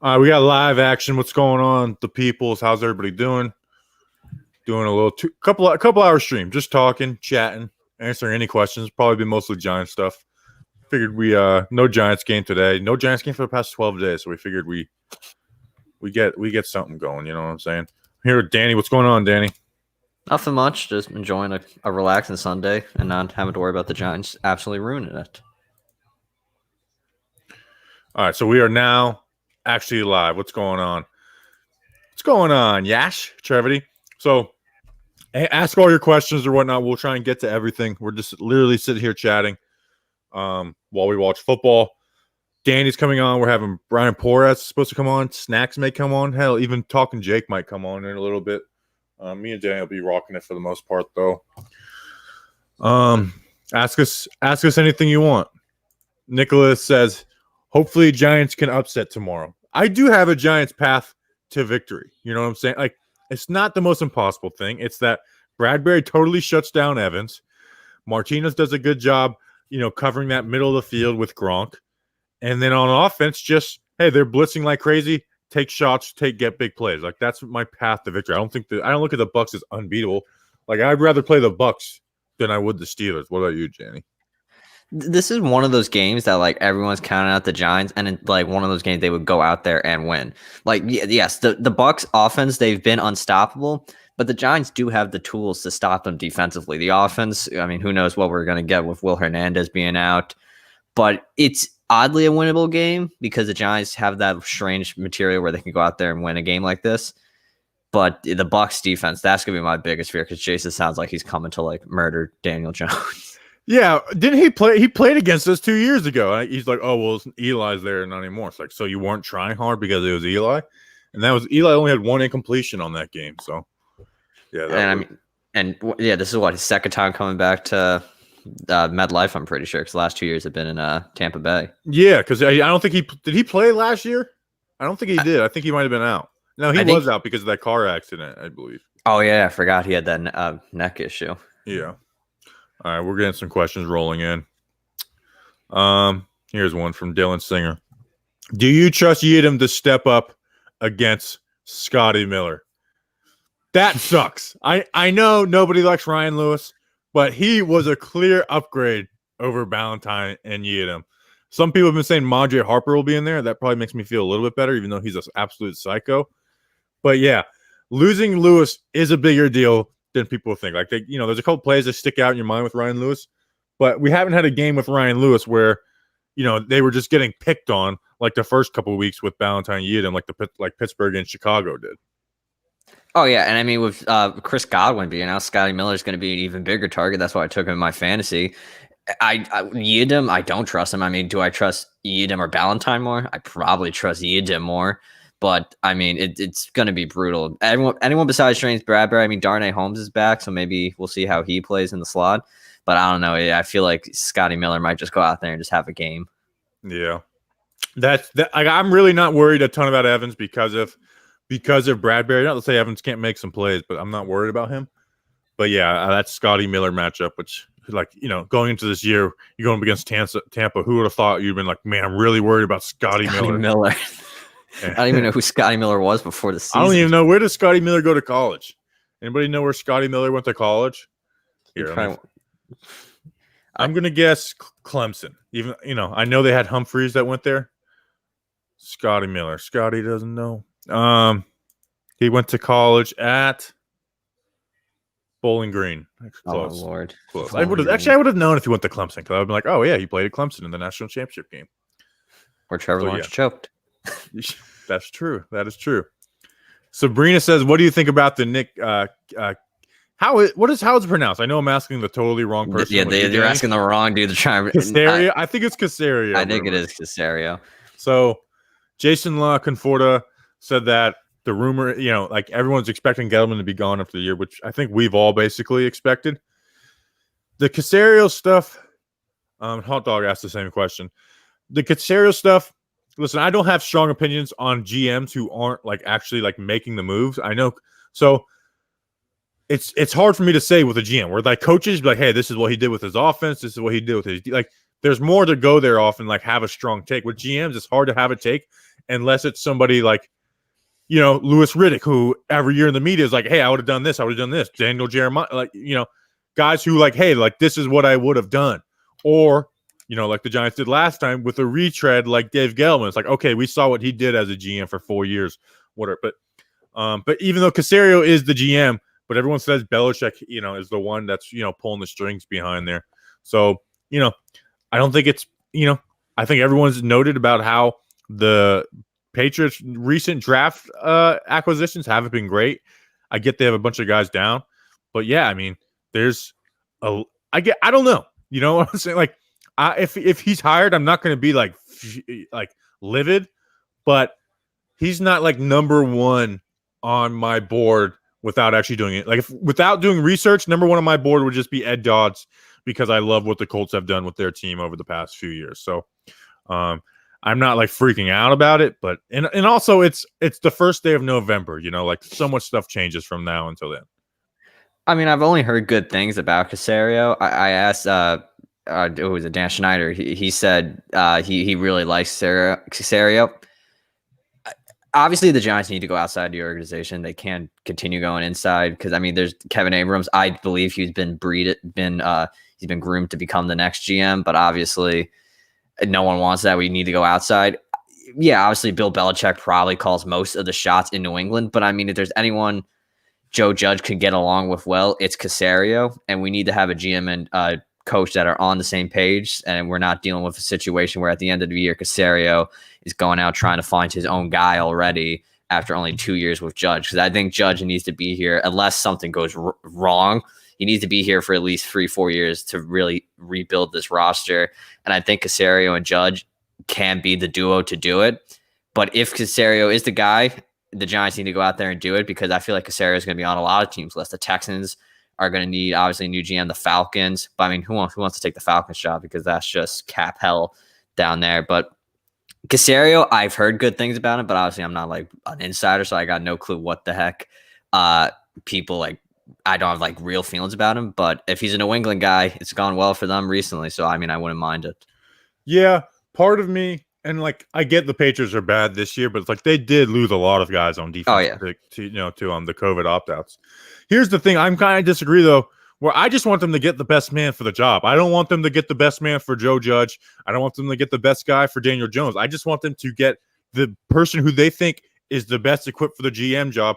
All right, we got live action. What's going on, the peoples? How's everybody doing? Doing a little couple hour stream, just talking, chatting, answering any questions. Probably been mostly Giants stuff. Figured we no Giants game today, no Giants game for the past 12 days, so we figured we get something going. You know what I'm saying? Here with Danny. What's going on, Danny? Nothing much. Just enjoying a relaxing Sunday and not having to worry about the Giants absolutely ruining it. All right, so we are now actually live. What's going on? What's going on, Yash Trevity? So ask all your questions or whatnot. We'll try and get to everything. We're just literally sitting here chatting while we watch football. Danny's coming on. We're having Brian Porras supposed to come on. Snacks may come on. Hell, even Talking Jake might come on in a little bit. Me and Danny will be rocking it for the most part, though. Ask us anything you want. Nicholas says, hopefully Giants can upset tomorrow. I do have a Giants path to victory. You know what I'm saying? Like, it's not the most impossible thing. It's that Bradbury totally shuts down Evans. Martinez does a good job, covering that middle of the field with Gronk. And then on offense, just, hey, they're blitzing like crazy. Take shots, get big plays. Like, that's my path to victory. I don't look at the Bucs as unbeatable. Like, I'd rather play the Bucs than I would the Steelers. What about you, Jenny? This is one of those games that like everyone's counting out the Giants, and like one of those games they would go out there and win. Like, yes, the Bucs offense, they've been unstoppable, but the Giants do have the tools to stop them defensively. The offense, I mean, who knows what we're going to get with Will Hernandez being out, but it's oddly a winnable game because the Giants have that strange material where they can go out there and win a game like this. But the Bucs defense, that's going to be my biggest fear because Jason sounds like he's coming to like murder Daniel Jones. Yeah, didn't he play? He played against us 2 years ago. He's like, oh, well, Eli's there, not anymore. It's like, so you weren't trying hard because it was Eli? And that was Eli only had one incompletion on that game. So, yeah. This is what, his second time coming back to MetLife, I'm pretty sure, because the last 2 years have been in Tampa Bay. Yeah, because I don't think did he play last year? I don't think he did. I think he might have been out. No, he was out because of that car accident, I believe. Oh, yeah, I forgot he had that neck issue. Yeah. All right, we're getting some questions rolling in. Here's one from Dylan Singer. Do you trust Yedem to step up against Scotty Miller? That sucks. I know nobody likes Ryan Lewis, but he was a clear upgrade over Ballantyne and Yedem. Some people have been saying Mondre Harper will be in there. That probably makes me feel a little bit better, even though he's an absolute psycho. But yeah, losing Lewis is a bigger deal than people think. Like, there's a couple plays that stick out in your mind with Ryan Lewis, but we haven't had a game with Ryan Lewis where, they were just getting picked on like the first couple of weeks with Ballantyne Yedem, like Pittsburgh and Chicago did. Oh yeah, and I mean with Chris Godwin being out, Scotty Miller is going to be an even bigger target. That's why I took him in my fantasy. Yedem, I don't trust him. I mean, do I trust Yedem or Ballantyne more? I probably trust Yedem more. But, I mean, it's going to be brutal. Anyone besides James Bradbury, I mean, Darnay Holmes is back, so maybe we'll see how he plays in the slot. But I don't know. I feel like Scotty Miller might just go out there and just have a game. Yeah. I'm really not worried a ton about Evans because of Bradbury. Not to say Evans can't make some plays, but I'm not worried about him. But, yeah, that Scotty Miller matchup, which, going into this year, you're going up against Tampa. Who would have thought you'd been like, man, I'm really worried about Scotty Miller. I don't even know who Scotty Miller was before the season. I don't even know. Where does Scotty Miller go to college? Anybody know where Scotty Miller went to college? Here, I'm going to guess Clemson. Even I know they had Humphreys that went there. Scotty Miller. Scotty doesn't know. He went to college at Bowling Green. Close. Oh Lord. Close. I would have known if he went to Clemson because I would be like, oh yeah, he played at Clemson in the national championship game. Where Trevor Lawrence choked. That's true. That is true. Sabrina says, "What do you think about the Nick? How is it pronounced? I know I'm asking the totally wrong person. Yeah, they're asking the wrong dude to try and Casario. I think it's Casario. I think it is Casario. So, Jason La Conforta said that the rumor, like everyone's expecting Gettleman to be gone after the year, which I think we've all basically expected. The Casario stuff. Hot Dog asked the same question. The Casario stuff. Listen, I don't have strong opinions on GMs who aren't like actually like making the moves. I know, so it's hard for me to say with a GM where like coaches be like, hey, this is what he did with his offense. This is what he did with his like. There's more to go there off and like have a strong take. With GMs, it's hard to have a take, unless it's somebody like, Louis Riddick, who every year in the media is like, hey, I would have done this. I would have done this. Daniel Jeremiah, like, guys who like, hey, like this is what I would have done. Or, like the Giants did last time with a retread like Dave Gettleman. It's like, okay, we saw what he did as a GM for 4 years, whatever. But even though Caserio is the GM, but everyone says Belichick, is the one that's, pulling the strings behind there. So, I don't think it's, I think everyone's noted about how the Patriots' recent draft acquisitions haven't been great. I get they have a bunch of guys down, but yeah, I mean, I don't know. You know what I'm saying? Like, if he's hired, I'm not going to be like livid, but he's not like number one on my board without actually doing it. Like, without doing research, number one on my board would just be Ed Dodds, because I love what the Colts have done with their team over the past few years. So, I'm not like freaking out about it, but and also it's the first day of November, like so much stuff changes from now until then. I mean, I've only heard good things about Caserio. I asked it was Dan Schneider. He said he really likes Caserio. Obviously, the Giants need to go outside the organization. They can't continue going inside, because I mean, there's Kevin Abrams. I believe he's been groomed to become the next GM, but obviously no one wants that. We need to go outside. Yeah, obviously Bill Belichick probably calls most of the shots in New England, but I mean, if there's anyone Joe Judge could get along with well, it's Caserio, and we need to have a GM and coach that are on the same page, and we're not dealing with a situation where at the end of the year Caserio is going out trying to find his own guy already after only 2 years with Judge, because I think Judge needs to be here unless something goes wrong. He needs to be here for at least 3-4 years to really rebuild this roster. And I think Caserio and Judge can be the duo to do it. But if Caserio is the guy, the Giants need to go out there and do it, because I feel like Caserio is going to be on a lot of teams' list. The Texans are going to need, obviously, a new GM, the Falcons. But I mean, who wants to take the Falcons job? Because that's just cap hell down there. But Caserio, I've heard good things about him, but obviously I'm not like an insider, so I got no clue what the heck people like. I don't have like real feelings about him, but if he's a New England guy, it's gone well for them recently. So, I mean, I wouldn't mind it. Yeah, part of me, and like, I get the Patriots are bad this year, but it's like they did lose a lot of guys on defense. Oh, yeah. To the COVID opt-outs. Here's the thing. I'm kind of disagree though, where I just want them to get the best man for the job. I don't want them to get the best man for Joe Judge. I don't want them to get the best guy for Daniel Jones. I just want them to get the person who they think is the best equipped for the GM job,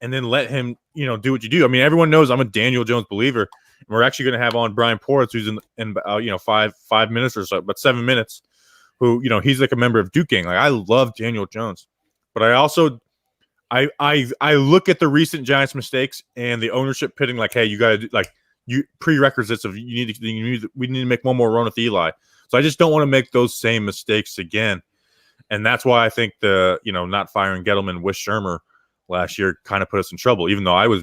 and then let him, do what you do. I mean, everyone knows I'm a Daniel Jones believer. And we're actually going to have on Brian Porras, who's in 5 minutes or so, but 7 minutes, who, he's like a member of Duke Gang. Like, I love Daniel Jones, but I also, I look at the recent Giants mistakes and the ownership pitting, like, hey, you got to like prerequisites of we need to make one more run with Eli. So I just don't want to make those same mistakes again. And that's why I think the, not firing Gettleman with Shermer last year kind of put us in trouble, even though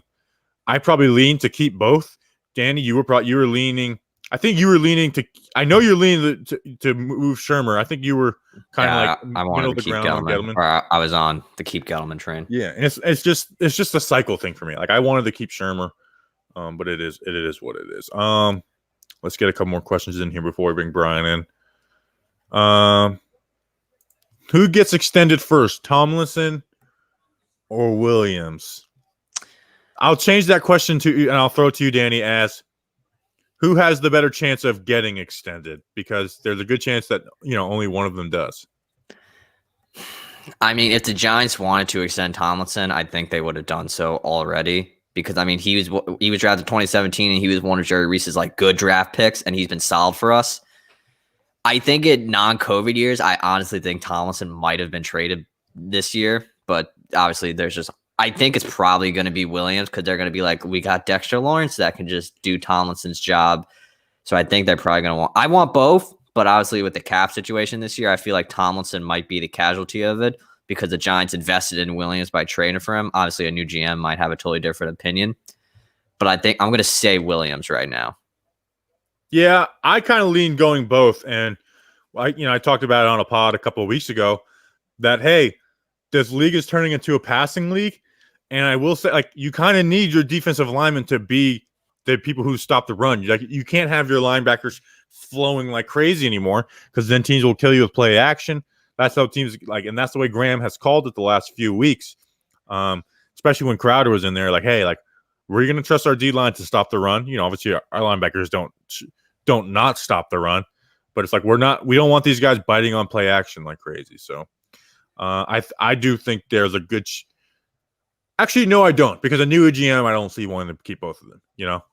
I probably leaned to keep both. Danny, you were leaning. I think you were leaning to. I know you're leaning to move Shermer. I think you were kind of like I wanted to keep Gettleman. Or I was on the keep Gettleman train. Yeah, and it's just a cycle thing for me. Like, I wanted to keep Shermer, but it is what it is. Let's get a couple more questions in here before we bring Brian in. Who gets extended first, Tomlinson or Williams? I'll change that question to, and I'll throw it to you, Danny, as who has the better chance of getting extended? Because there's a good chance that, only one of them does. I mean, if the Giants wanted to extend Tomlinson, I think they would have done so already. Because, I mean, he was drafted 2017, and he was one of Jerry Reese's like good draft picks, and he's been solid for us. I think in non-COVID years, I honestly think Tomlinson might have been traded this year, but obviously I think it's probably going to be Williams, because they're going to be like, we got Dexter Lawrence that can just do Tomlinson's job. So I think they're probably going to I want both, but obviously with the cap situation this year, I feel like Tomlinson might be the casualty of it, because the Giants invested in Williams by trading for him. Obviously a new GM might have a totally different opinion, but I think I'm going to say Williams right now. Yeah, I kind of lean going both. And I talked about it on a pod a couple of weeks ago that, hey, this league is turning into a passing league. And I will say, like, you kind of need your defensive linemen to be the people who stop the run. Like, you can't have your linebackers flowing like crazy anymore, because then teams will kill you with play action. That's how teams like, and that's the way Graham has called it the last few weeks. Especially when Crowder was in there, like, hey, like, we're going to trust our D line to stop the run. Obviously our linebackers don't not stop the run, but it's like we don't want these guys biting on play action like crazy. So I do think there's a good. Actually, no, I don't, because a new GM, I don't see wanting to keep both of them.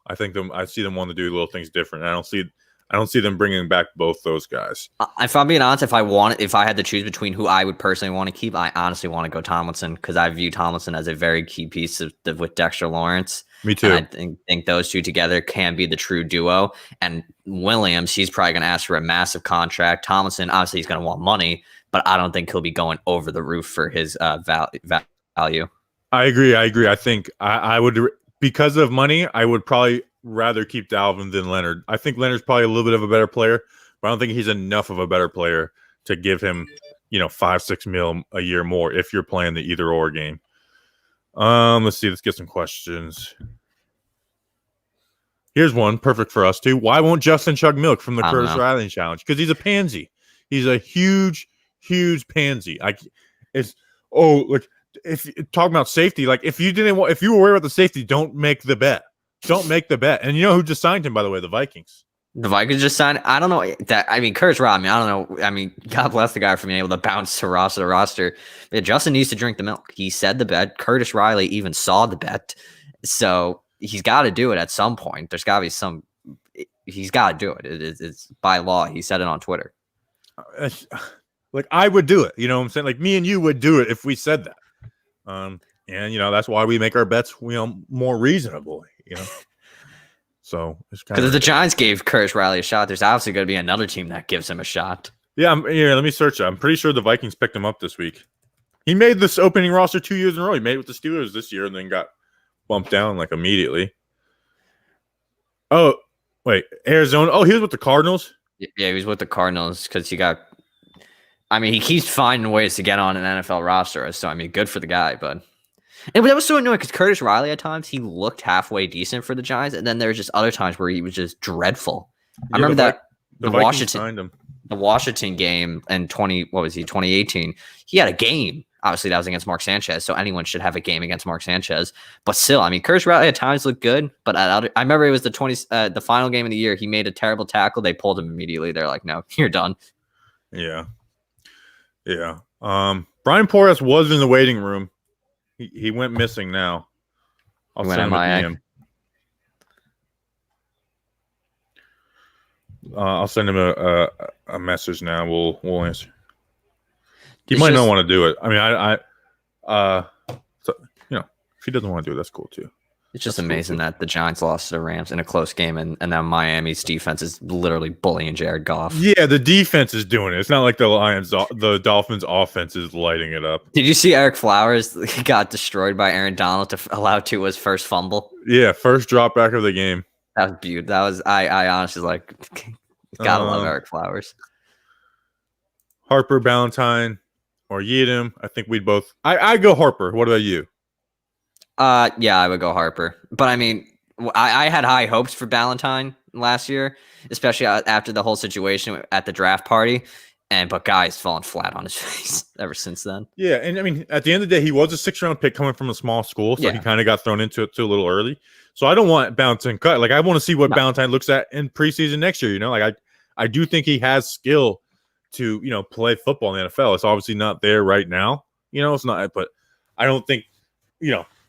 I see them wanting to do little things different. I don't see them bringing back both those guys. If I'm being honest, if I had to choose between who I would personally want to keep, I honestly want to go Tomlinson, because I view Tomlinson as a very key piece with Dexter Lawrence. Me too. And I think those two together can be the true duo. And Williams, he's probably going to ask for a massive contract. Tomlinson, obviously, he's going to want money, but I don't think he'll be going over the roof for his value. I agree. I think I would, because of money, I would probably rather keep Dalvin than Leonard. I think Leonard's probably a little bit of a better player, but I don't think he's enough of a better player to give him, $5-6 million a year more if you're playing the either or game. Let's see. Let's get some questions. Here's one perfect for us too. Why won't Justin chug milk from the Curtis Riley challenge? Because he's a pansy. He's a huge pansy. If talking about safety, like if you were worried about the safety, don't make the bet. Don't make the bet. And you know who just signed him, by the way? The Vikings. The Vikings just signed. I don't know that. I mean, Curtis Riley. I don't know. I mean, God bless the guy for being able to bounce to roster. But Justin needs to drink the milk. He said the bet. Curtis Riley even saw the bet, so he's got to do it at some point. There's got to be some. He's got to do it. It's by law. He said it on Twitter. Like I would do it. You know what I'm saying? Like me and you would do it if we said that. And that's why we make our bets, more reasonable. So it's kind of, because if the Giants gave Curtis Riley a shot, there's obviously going to be another team that gives him a shot. Yeah, let me search it. I'm pretty sure the Vikings picked him up this week. He made this opening roster 2 years in a row. He made it with the Steelers this year and then got bumped down like immediately. Oh, wait, Arizona. Oh, he was with the Cardinals? Yeah, he was with the Cardinals because he keeps finding ways to get on an NFL roster. So, good for the guy, but that was so annoying because Curtis Riley at times, he looked halfway decent for the Giants, and then there was just other times where he was just dreadful. I remember that the Washington game in 2018, he had a game. Obviously, that was against Mark Sanchez, so anyone should have a game against Mark Sanchez. But still, Curtis Riley at times looked good, but I remember it was the final game of the year. He made a terrible tackle. They pulled him immediately. They're like, no, you're done. Yeah. Yeah. Brian Porras was in the waiting room. He went missing now. I'll send him a DM. I'll send him a message now. We'll answer. He might not want to do it. If he doesn't want to do it, that's cool too. It's just amazing that the Giants lost to the Rams in a close game, and now Miami's defense is literally bullying Jared Goff. Yeah, the defense is doing it. It's not like the Dolphins' offense is lighting it up. Did you see Eric Flowers got destroyed by Aaron Donald to allow Tua's first fumble? Yeah, first drop back of the game. That was beautiful. That was I honestly gotta love Eric Flowers. Harper, Ballantyne, or Yeadham. I think we'd both. I go Harper. What about you? Yeah, I would go Harper. But I had high hopes for Ballantyne last year, especially after the whole situation at the draft party. But guy's fallen flat on his face ever since then. Yeah, and at the end of the day, he was a 6th-round pick coming from a small school, so he kind of got thrown into it too a little early. So I don't want Ballantyne cut. Like I want to see what Ballantyne looks at in preseason next year. I do think he has skill to play football in the NFL. It's obviously not there right now. It's not. But I don't think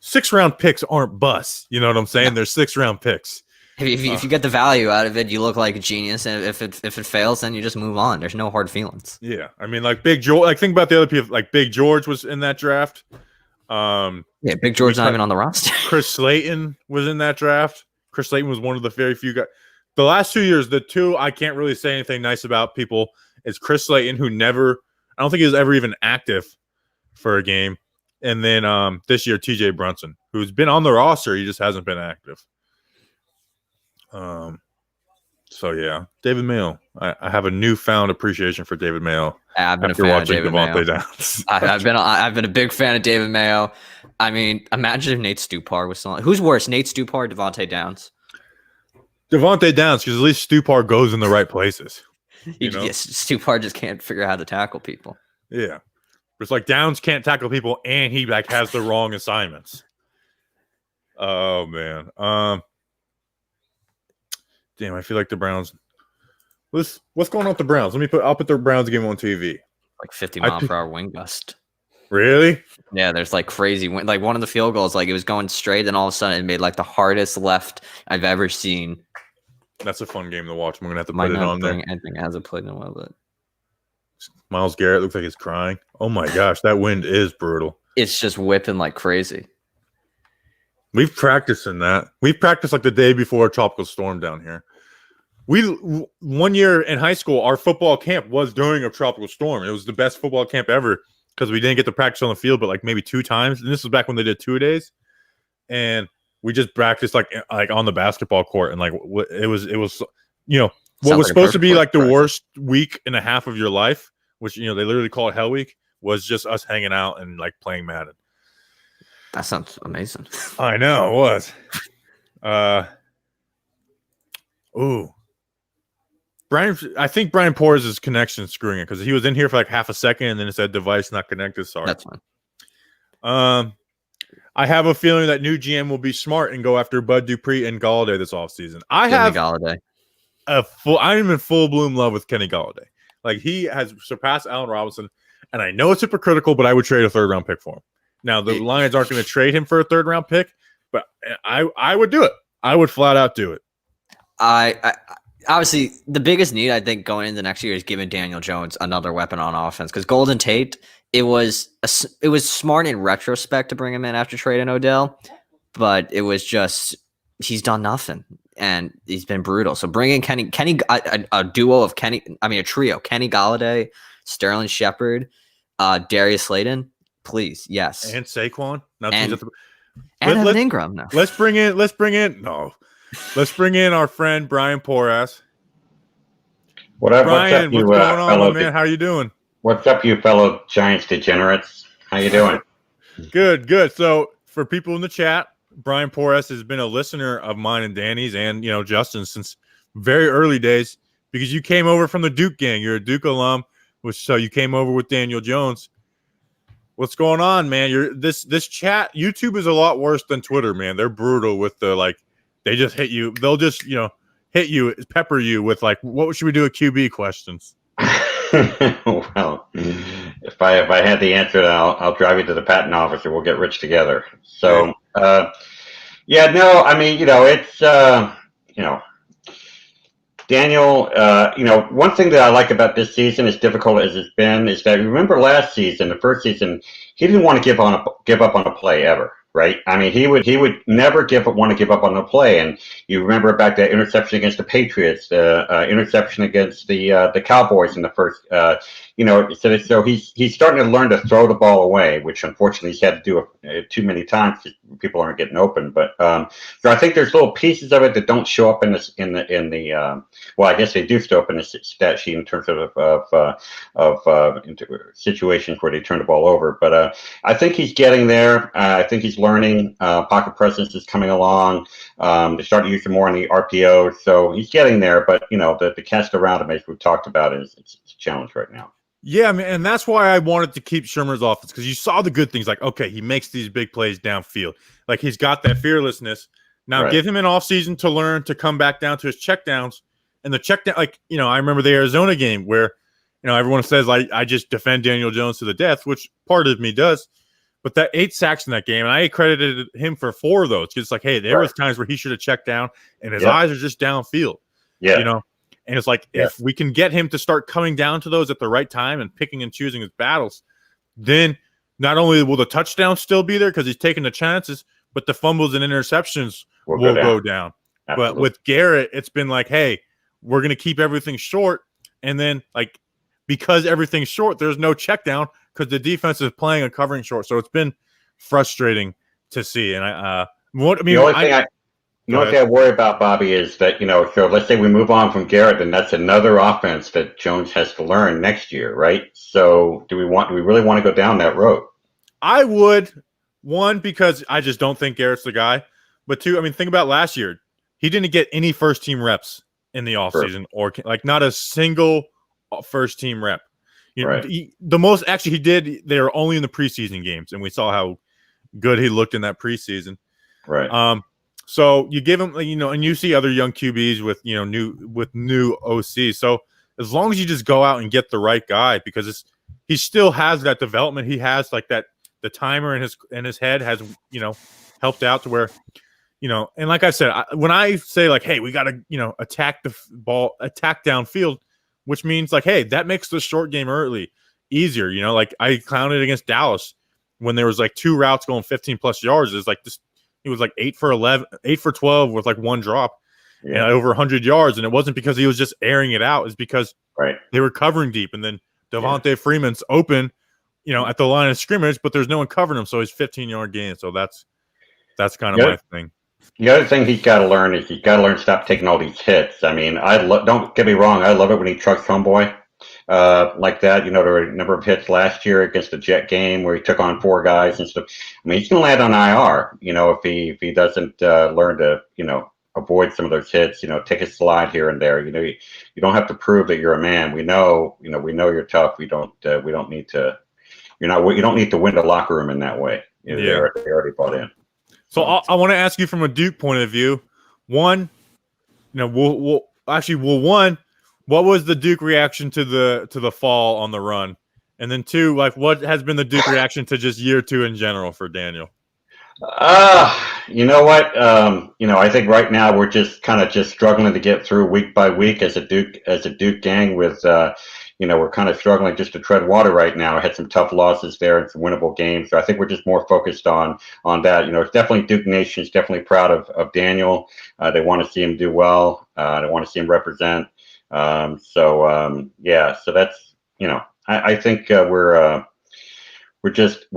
6th-round picks aren't busts. You know what I'm saying? They're 6th-round picks. If you get the value out of it, you look like a genius. And if it fails, then you just move on. There's no hard feelings. Yeah, like Big George. Like think about the other people. Like Big George was in that draft. Big George's not even on the roster. Chris Slayton was in that draft. Chris Slayton was one of the very few guys. The last 2 years, the two I can't really say anything nice about people is Chris Slayton, who I don't think he was ever even active for a game. And then this year, TJ Brunson, who's been on the roster, he just hasn't been active. So yeah, David Mayo. I have a newfound appreciation for David Mayo. I've been a fan of David Mayo. Downs. I've been a big fan of David Mayo. Imagine if Nate Stupar was still on. Who's worse, Nate Stupar or Devontae Downs? Devontae Downs, because at least Stupar goes in the right places. Yes, Stupar just can't figure out how to tackle people. Yeah. It's like Downs can't tackle people and he like has the wrong assignments. Oh man. Damn, I feel like the Browns. What's going on with the Browns? I'll put the Browns game on TV. Like 50-mile-per-hour wind gust. Really? Yeah, there's like crazy wind. Like one of the field goals, like it was going straight, and all of a sudden it made like the hardest left I've ever seen. That's a fun game to watch. I'm gonna have to Might put it not on there. anything hasn't played in a while, but Myles Garrett looks like he's crying. Oh my gosh, that wind is brutal. it's just whipping like crazy. We've practiced in that. We've practiced like the day before a tropical storm down here. One year in high school, our football camp was during a tropical storm. It was the best football camp ever because we didn't get to practice on the field, but like maybe 2 times. And this was back when they did 2 days, and we just practiced like on the basketball court. And like it was what was supposed to be like the worst week and a half of your life, which they literally call it Hell Week, was just us hanging out and like playing Madden. That sounds amazing. I know it was. Ooh. I think Brian Porras' connection is screwing it because he was in here for like half a second and then it said device not connected. Sorry. That's fine. I have a feeling that new GM will be smart and go after Bud Dupree and Galladay this offseason. I'm in full bloom love with Kenny Galladay. Like he has surpassed Allen Robinson, and I know it's hypocritical, but I would trade a 3rd-round pick for him. Now the Lions aren't going to trade him for a 3rd-round pick, but I would do it. I would flat out do it. I obviously the biggest need I think going into next year is giving Daniel Jones another weapon on offense because Golden Tate, it was smart in retrospect to bring him in after trading Odell, but it was just he's done nothing and he's been brutal. So bringing Kenny, a duo of a trio: Kenny Galladay, Sterling Shepard, Darius Slayton. Please, yes, and Saquon. And Evan Ingram. No. Let's bring in our friend Brian Porras. Brian, what's going on, man? How are you doing? What's up, you fellow Giants degenerates? How you doing? Good. So for people in the chat, Brian Porras has been a listener of mine and Danny's and Justin since very early days because you came over from the Duke gang. You're a Duke alum, so you came over with Daniel Jones. What's going on, man? This chat. YouTube is a lot worse than Twitter, man. They're brutal with the like. They just hit you. They'll just hit you, pepper you with like, what should we do with QB questions? Well, if I had the answer, I'll drive you to the patent office, or we'll get rich together. So, it's Daniel, one thing that I like about this season, as difficult as it's been, is that remember last season, the first season, he didn't want to give up on a play ever, right? I mean, he would never want to give up on a play. And you remember back that interception against the Patriots, the interception against the Cowboys in the first, so he's starting to learn to throw the ball away, which unfortunately he's had to do too many times because people aren't getting open. But so I think there's little pieces of it that don't show up I guess they do show up in the stat sheet in terms of situations where they turn the ball over. But I think he's getting there. I think he's learning. Pocket presence is coming along. They're starting to use him more on the RPO, so he's getting there. But the cast around him, as we've talked about, it's a challenge right now. Yeah, man, and that's why I wanted to keep Shermer's offense because you saw the good things. Like, okay, he makes these big plays downfield. Like he's got that fearlessness. Now give him an offseason to learn to come back down to his checkdowns. And the checkdown, I remember the Arizona game where, everyone says I just defend Daniel Jones to the death, which part of me does. But that 8 sacks in that game, and I credited him for 4 of those. It's like, hey, there was times where he should have checked down, and his eyes are just downfield. Yeah, And it's like if we can get him to start coming down to those at the right time and picking and choosing his battles, then not only will the touchdown still be there because he's taking the chances, but the fumbles and interceptions will go down. But with Garrett, it's been like, hey, we're going to keep everything short. And then, because everything's short, there's no check down because the defense is playing and covering short. So it's been frustrating to see. And the only thing I worry about, Bobby, is that, so let's say we move on from Garrett, then that's another offense that Jones has to learn next year, right? So do we really want to go down that road? I would. 1, because I just don't think Garrett's the guy. But 2, think about last year. He didn't get any first-team reps in the offseason or not a single first-team rep. Right. The most actually he did. They were only in the preseason games, and we saw how good he looked in that preseason. Right. So you give him, and you see other young QBs with new OC. So as long as you just go out and get the right guy, because he still has that development. He has like that the timer in his head has helped out to where and like I said, when I say like, hey, we got to attack the ball, attack downfield, which means like, hey, that makes the short game early easier. Like I clowned it against Dallas when there was like 2 routes going 15 plus yards. It's like this. He was like 8 for 12 with like 1 drop and over 100 yards. And it wasn't because he was just airing it out. It's because they were covering deep. And then Devontae Freeman's open, at the line of scrimmage, but there's no one covering him. So he's 15-yard gain. So that's kind of my thing. The other thing he's got to learn is he's got to learn to stop taking all these hits. I mean, don't get me wrong. I love it when he trucks homeboy like that. There were a number of hits last year against the Jet game where he took on 4 guys and stuff. I mean, he's going to land on IR, if he doesn't learn to, avoid some of those hits, take a slide here and there. You don't have to prove that you're a man. We know you're tough. We don't need to, you don't need to win the locker room in that way. They already bought in. So I want to ask you from a Duke point of view. One, what was the Duke reaction to the fall on the run? And then 2, like what has been the Duke reaction to just year 2 in general for Daniel? You know what? I think right now we're just struggling to get through week by week as a Duke gang with we're kind of struggling just to tread water right now. I had some tough losses there and some winnable games. So I think we're just more focused on that. It's definitely Duke Nation is definitely proud of Daniel. They want to see him do well. They want to see him represent. So that's, I think we're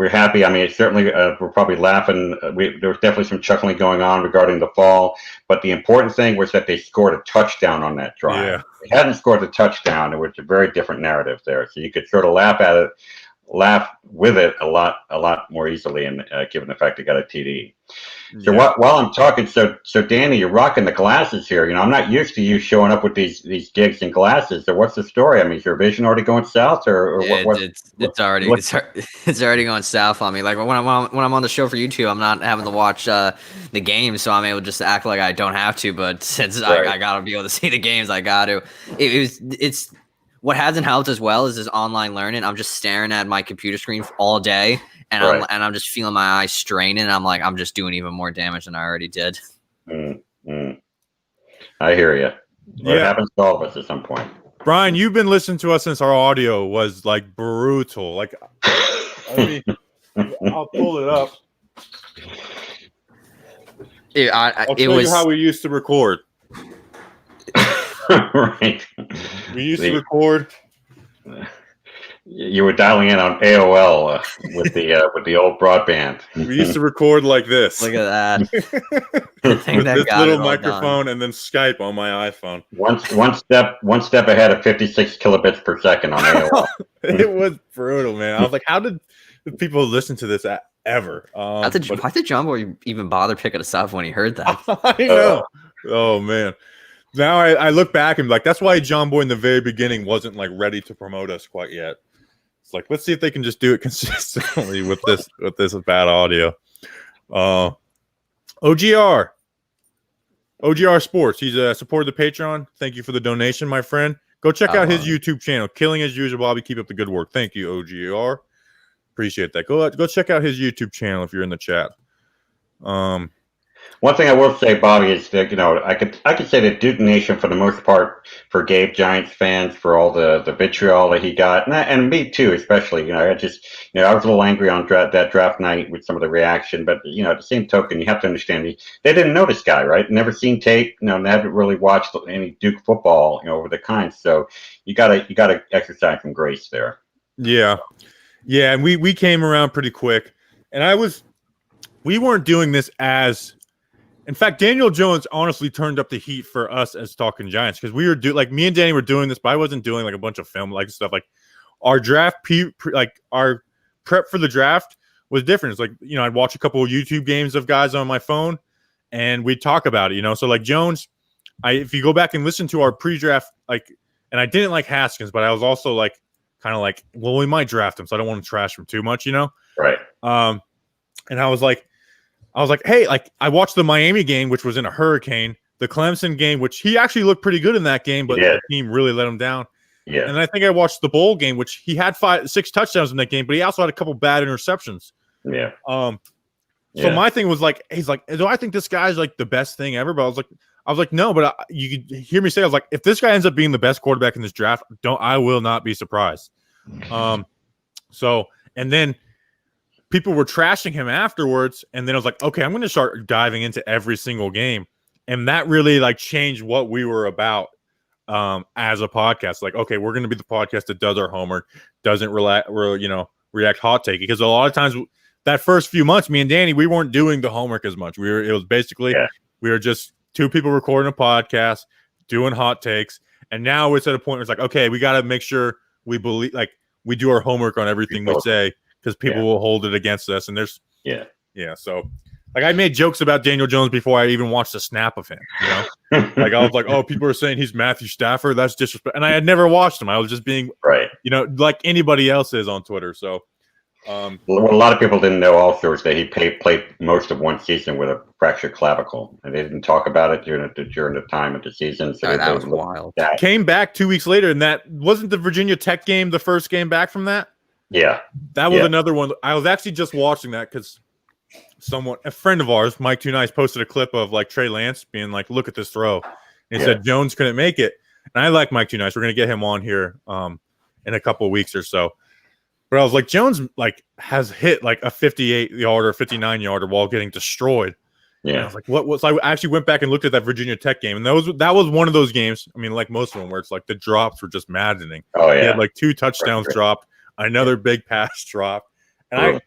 happy. I mean, it's certainly we're probably laughing. There was definitely some chuckling going on regarding the fall, but the important thing was that they scored a touchdown on that drive. Yeah. They hadn't scored the touchdown, it was a very different narrative there. So you could sort of laugh with it a lot more easily, and given the fact they got a TD. So while I'm talking, so Danny, you're rocking the glasses here. I'm not used to you showing up with these gigs and glasses. So what's the story? I mean, is your vision already going south, or what? It's already going south on me. Like when I'm on the show for YouTube, I'm not having to watch the games, so I'm able to just act like I don't have to. But since I gotta be able to see the games, I got to. It's what hasn't helped as well is this online learning. I'm just staring at my computer screen all day. And I'm just feeling my eyes straining. And I'm like, I'm just doing even more damage than I already did. I hear you. It happens to all of us at some point. Brian, you've been listening to us since our audio was like brutal. Like, I'll pull it up. I'll tell you how we used to record. Right. We used to record. You were dialing in on AOL with the old broadband. We used to record like this. Look at that. With this little microphone and then Skype on my iPhone. One step ahead of 56 kilobits per second on AOL. It was brutal, man. I was like, how did people listen to this ever? Why did John Boy even bother picking us up when he heard that? I know. Oh man. Now I look back and be like, that's why John Boy in the very beginning wasn't like ready to promote us quite yet. It's like, let's see if they can just do it consistently with this bad audio. OGR Sports. He's supported the Patreon. Thank you for the donation, my friend. Go check out his YouTube channel. Killing as usual, Bobby. Keep up the good work. Thank you, OGR. Appreciate that. Go check out his YouTube channel if you're in the chat. One thing I will say, Bobby, is that I could say that Duke Nation, for the most part, forgave Giants fans for all the vitriol that he got, and me too, especially. I was a little angry on that draft night with some of the reaction, but at the same token, you have to understand they didn't know this guy, right? Never seen tape, never really watched any Duke football, over the kind. So you gotta exercise some grace there. Yeah, and we came around pretty quick, and we weren't doing this as. In fact, Daniel Jones honestly turned up the heat for us as Talking Giants, because we were me and Danny were doing this, but I wasn't doing like a bunch of film like stuff. Like our draft, our prep for the draft was different. It's like I'd watch a couple of YouTube games of guys on my phone, and we'd talk about it. So like Jones, if you go back and listen to our pre-draft, and I didn't like Haskins, but I was also like kind of like, well, we might draft him, so I don't want to trash him too much, Right. And I was like, hey, like I watched the Miami game, which was in a hurricane, the Clemson game, which he actually looked pretty good in that game, but the team really let him down. Yeah. And I think I watched the bowl game, which he had 6 touchdowns in that game, but he also had a couple bad interceptions. Yeah. So my thing was like, he's like, do I think this guy's like the best thing ever? But I was like, no, but you could hear me say, I was like, if this guy ends up being the best quarterback in this draft, I will not be surprised. So, and then people were trashing him afterwards, and then I was like, okay, I'm going to start diving into every single game, and that really like changed what we were about as a podcast. Like, okay, we're going to be the podcast that does our homework, doesn't react hot take, because a lot of times that first few months, me and Danny, we weren't doing the homework as much. It was basically we were just 2 people recording a podcast, doing hot takes, and now it's at a point where it's like, okay, we got to make sure we believe, like, we do our homework on everything we say, because people will hold it against us. And there's so like I made jokes about Daniel Jones before I even watched a snap of him. Like I was like, oh, people are saying he's Matthew Stafford, that's disrespect, and I had never watched him. I was just being like anybody else is on Twitter. So what a lot of people didn't know also is that he played most of one season with a fractured clavicle, and they didn't talk about it during the time of the season. So that was wild. Came back 2 weeks later, and that wasn't the Virginia Tech game, the first game back from that. Yeah, that was another one. I was actually just watching that because a friend of ours, Mike Too Nice, posted a clip of like Trey Lance being like, "Look at this throw," and he said Jones couldn't make it. And I like Mike Too Nice. We're gonna get him on here in a couple of weeks or so. But I was like, Jones like has hit like a 58-yarder, 59-yarder while getting destroyed. Yeah, and I was like, what? So I actually went back and looked at that Virginia Tech game, and that was one of those games. I mean, like most of them, where it's like the drops were just maddening. Oh yeah, he had like 2 touchdowns dropped. Another big pass drop, and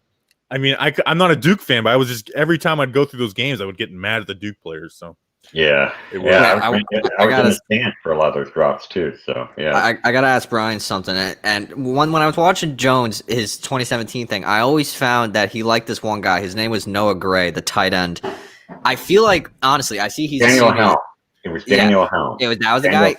I'm not a Duke fan, but I was just every time I'd go through those games, I would get mad at the Duke players. So I was in the stand for a lot of those drops too. So I gotta ask Brian something. And when I was watching Jones, his 2017 thing, I always found that he liked this one guy. His name was Noah Gray, the tight end. I feel like honestly, I see he's Daniel Helm. It was Daniel Helm. That was the guy.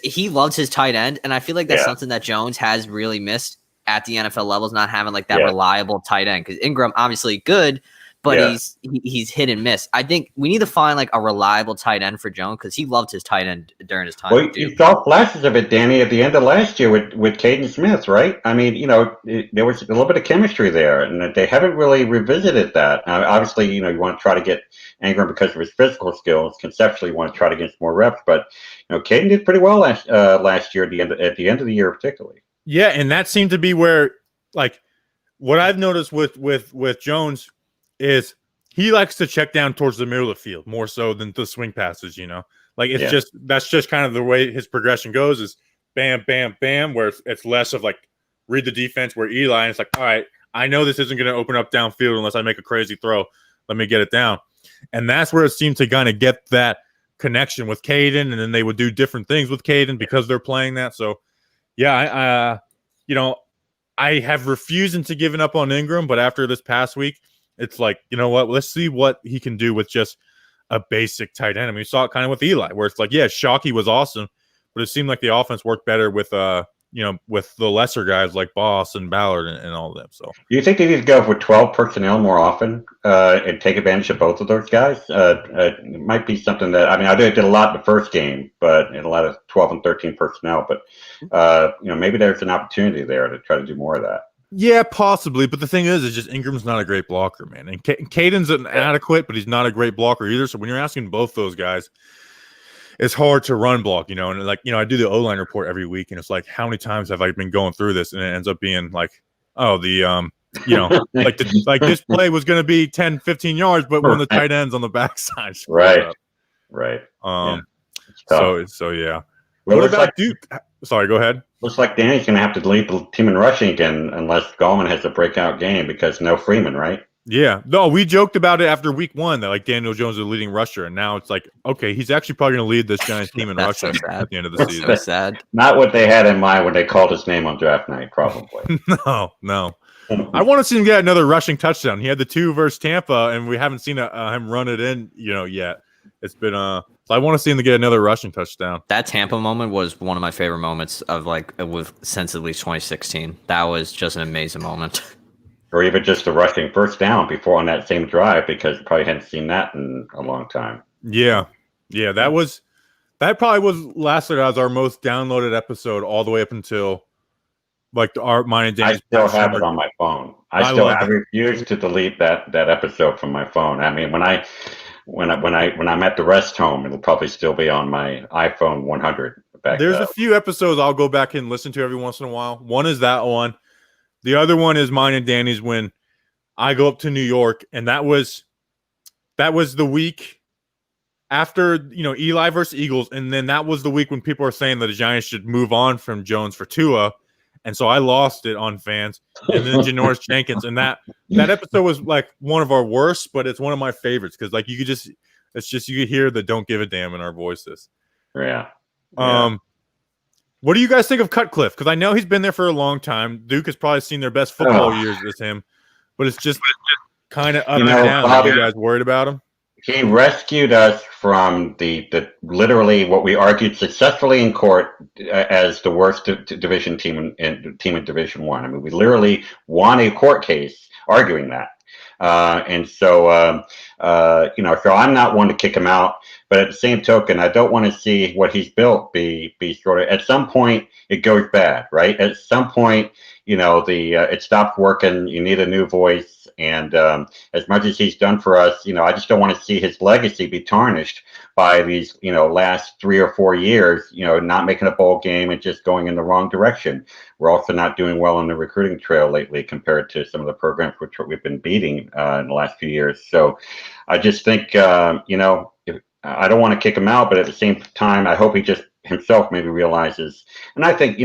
He loves his tight end, and I feel like that's something that Jones has really missed at the NFL levels, not having like that reliable tight end, because Ingram obviously good, but he's hit and miss. I think we need to find like a reliable tight end for Jones, because he loved his tight end during his time. Well, you saw flashes of it, Danny, at the end of last year with Caden Smith, right? I mean, there was a little bit of chemistry there, and they haven't really revisited that. Obviously, you want to try to get Ingram because of his physical skills. Conceptually, you want to try to get some more reps, but Caden did pretty well last year at the end of the year, particularly. Yeah, and that seemed to be where, like, what I've noticed with Jones is he likes to check down towards the middle of the field more so than the swing passes. Like that's just kind of the way his progression goes, is bam, bam, bam, where it's less of like read the defense. Where Eli, and it's like, all right, I know this isn't going to open up downfield unless I make a crazy throw. Let me get it down, and that's where it seemed to kind of get that connection with Caden, and then they would do different things with Caden because they're playing that. So. Yeah, I have refused to giving up on Ingram, but after this past week, it's like, you know what? Let's see what he can do with just a basic tight end. I mean, we saw it kind of with Eli, where it's like, yeah, Shockey was awesome, but it seemed like the offense worked better with with the lesser guys like Boss and Ballard and all of them. So, do you think they need to go with 12 personnel more often and take advantage of both of those guys? It might be something that I did a lot in the first game, but in a lot of 12 and 13 personnel. But maybe there's an opportunity there to try to do more of that. Yeah, possibly. But the thing is just Ingram's not a great blocker, man, and Caden's inadequate, but he's not a great blocker either. So when you're asking both those guys, it's hard to run block, and like, I do the O-line report every week, and it's like, how many times have I been going through this? And it ends up being like, oh, like this play was going to be 10, 15 yards, but when the tight end's on the backside. Right. So yeah. Well, what about Duke? Sorry, go ahead. Looks like Danny's going to have to lead the team in rushing again unless Gallman has a breakout game, because no Freeman, right? Yeah. No, we joked about it after week 1 that like Daniel Jones is the leading rusher, and now it's like, okay, he's actually probably going to lead this Giants team in rushing at the end of the season. So sad. Not what they had in mind when they called his name on draft night, probably. No. I want to see him get another rushing touchdown. He had the 2 versus Tampa, and we haven't seen him run it in, yet. It's been So I want to see him to get another rushing touchdown. That Tampa moment was one of my favorite moments of since at least 2016. That was just an amazing moment. Or even just a rushing first down before on that same drive, because you probably hadn't seen that in a long time. Yeah. That probably was lasted as our most downloaded episode all the way up until like mine and Danny's. I still have it on my phone. I refuse to delete that episode from my phone. I mean, when I'm at the rest home, it'll probably still be on my iPhone 100. There's a few episodes I'll go back and listen to every once in a while. One is that one. The other one is mine and Danny's when I go up to New York, and that was the week after, Eli versus Eagles, and then that was the week when people are saying that the Giants should move on from Jones for Tua, and so I lost it on fans, and then Janoris Jenkins, and that episode was like one of our worst, but it's one of my favorites because like you could hear the don't give a damn in our voices. Yeah. What do you guys think of Cutcliffe? Because I know he's been there for a long time. Duke has probably seen their best football years with him, but it's just kind of up and down. Are you guys worried about him? He rescued us from the literally what we argued successfully in court as the worst division team in Division I. I mean, we literally won a court case arguing that. So I'm not one to kick him out, but at the same token, I don't want to see what he's built be sort of, at some point it goes bad, right? At some point, it stopped working. You need a new voice. And as much as he's done for us, I just don't want to see his legacy be tarnished by these, last 3 or 4 years, not making a bowl game and just going in the wrong direction. We're also not doing well on the recruiting trail lately compared to some of the programs which we've been beating in the last few years. So I just think, I don't want to kick him out, but at the same time, I hope he just himself maybe realizes, and I think,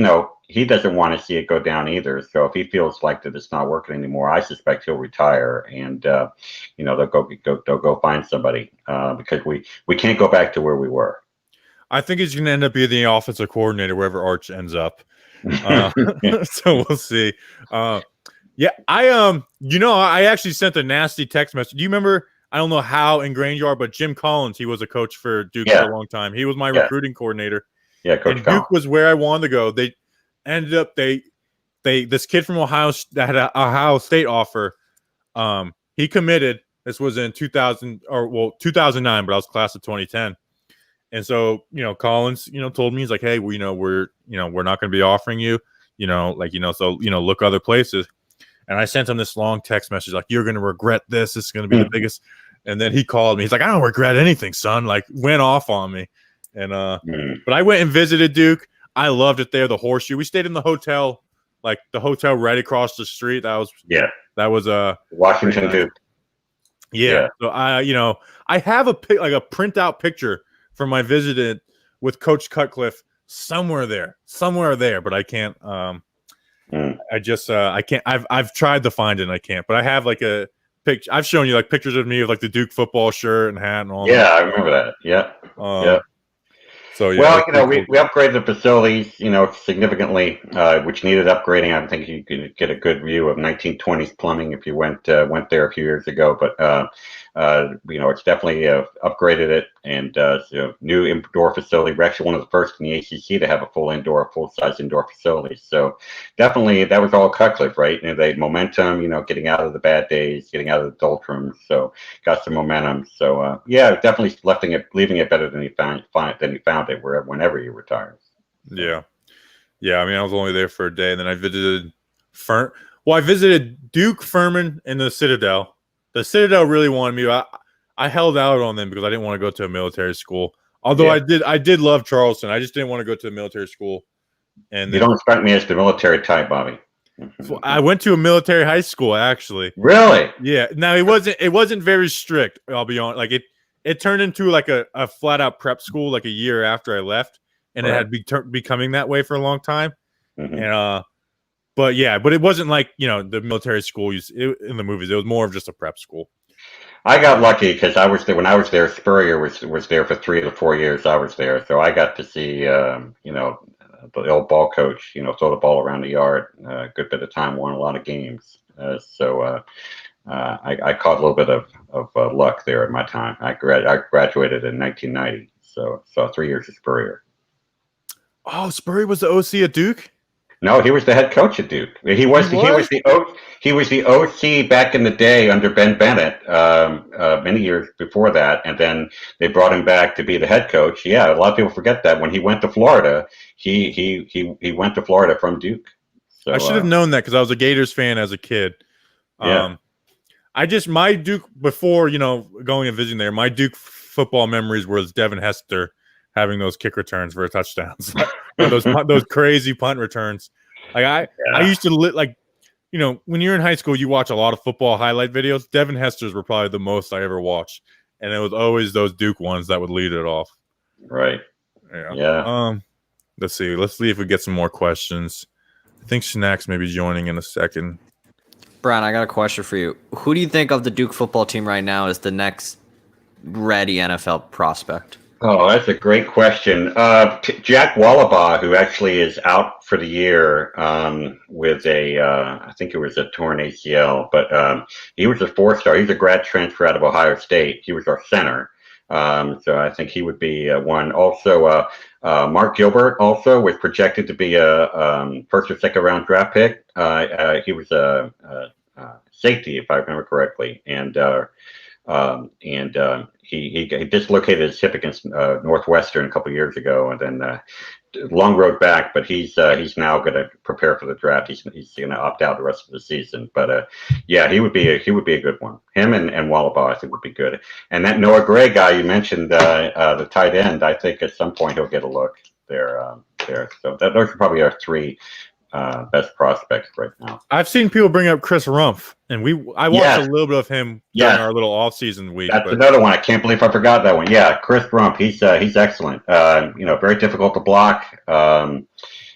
he doesn't want to see it go down either. So if he feels like that it's not working anymore, I suspect he'll retire, and they'll go find somebody because we can't go back to where we were. I think he's going to end up being the offensive coordinator wherever Arch ends up. So we'll see. I actually sent a nasty text message. Do you remember? I don't know how ingrained you are, but Jim Collins, he was a coach for Duke for a long time. He was my recruiting coordinator. Yeah, Coach and Collins. Duke was where I wanted to go. They ended up this kid from Ohio that had an Ohio State offer. He committed. This was in 2009, but I was class of 2010. And so, Collins, told me, he's like, hey, we're not going to be offering you, so look other places. And I sent him this long text message like, you're going to regret this. This is going to be the biggest. And then he called me. He's like, I don't regret anything, son. Like, went off on me. And but I went and visited Duke. I loved it there. The Horseshoe. We stayed in the hotel, like the hotel right across the street. That was Washington Duke. Yeah. So I have a printout picture from my visit with Coach Cutcliffe somewhere there, but I can't. I can't. I've tried to find it and I can't. But I have like a picture. I've shown you like pictures of me with like the Duke football shirt and hat and all. Yeah, I remember that. Yeah. So we upgraded the facilities, significantly, which needed upgrading. I think you could get a good view of 1920s plumbing if you went there a few years ago. But it's definitely upgraded it, and new indoor facility. We're actually one of the first in the ACC to have a full-size indoor facility. So definitely that was all Cutcliffe, right? And they had momentum, getting out of the bad days, getting out of the doldrums. So got some momentum. So definitely leaving it better than he found it whenever he retires. Yeah. I mean, I was only there for a day, and then I visited I visited Duke, Furman, and the Citadel. The Citadel really wanted me. I held out on them because I didn't want to go to a military school. Although I did love Charleston. I just didn't want to go to a military school. And you don't strike me as the military type, Bobby. So I went to a military high school, actually. Really? Yeah. Now it wasn't very strict. I'll be honest. Like it turned into like a flat out prep school like a year after I left, and it had becoming that way for a long time. And but it wasn't like the military school in the movies. It was more of just a prep school. I got lucky because I was there when I was there. Spurrier was there for 3 to 4 years. I was there, so I got to see the old ball coach throw the ball around the yard a good bit of time, won a lot of games. I caught a little bit of luck there at my time. I graduated in 1990. So 3 years at Spurrier. Oh, Spurrier was the OC at Duke? No, he was the head coach at Duke. He was the OC back in the day under Ben Bennett, many years before that, and then they brought him back to be the head coach. Yeah, a lot of people forget that when he went to Florida, he went to Florida from Duke. So, I should have known that because I was a Gators fan as a kid. Yeah. My Duke before going and visiting there, my Duke football memories was Devin Hester having those kick returns for touchdowns, those crazy punt returns. Like I used to when you're in high school, you watch a lot of football highlight videos. Devin Hester's were probably the most I ever watched, and it was always those Duke ones that would lead it off. Right. Yeah. Let's see if we get some more questions. I think Snacks may be joining in a second. Brian, I got a question for you. Who do you think of the Duke football team right now is the next ready NFL prospect? Oh, that's a great question. Jack Wallabaugh, who actually is out for the year with I think it was a torn ACL, but he was a 4-star. He's a grad transfer out of Ohio State. He was our center. So I think he would be one. Also, Mark Gilbert also was projected to be a first or second round draft pick. He was a safety, if I remember correctly, and he dislocated his hip against Northwestern a couple of years ago, and then long road back. But he's now going to prepare for the draft. He's going to opt out the rest of the season. But yeah, he would be a good one. Him and Wallabaugh, I think, would be good. And that Noah Gray guy you mentioned, the tight end, I think at some point he'll get a look there. So those are probably our three best prospects right now. I've seen people bring up Chris Rump, and I watched a little bit of him during our little off-season week. That's another one. I can't believe I forgot that one. Yeah, Chris Rump. He's excellent. Very difficult to block.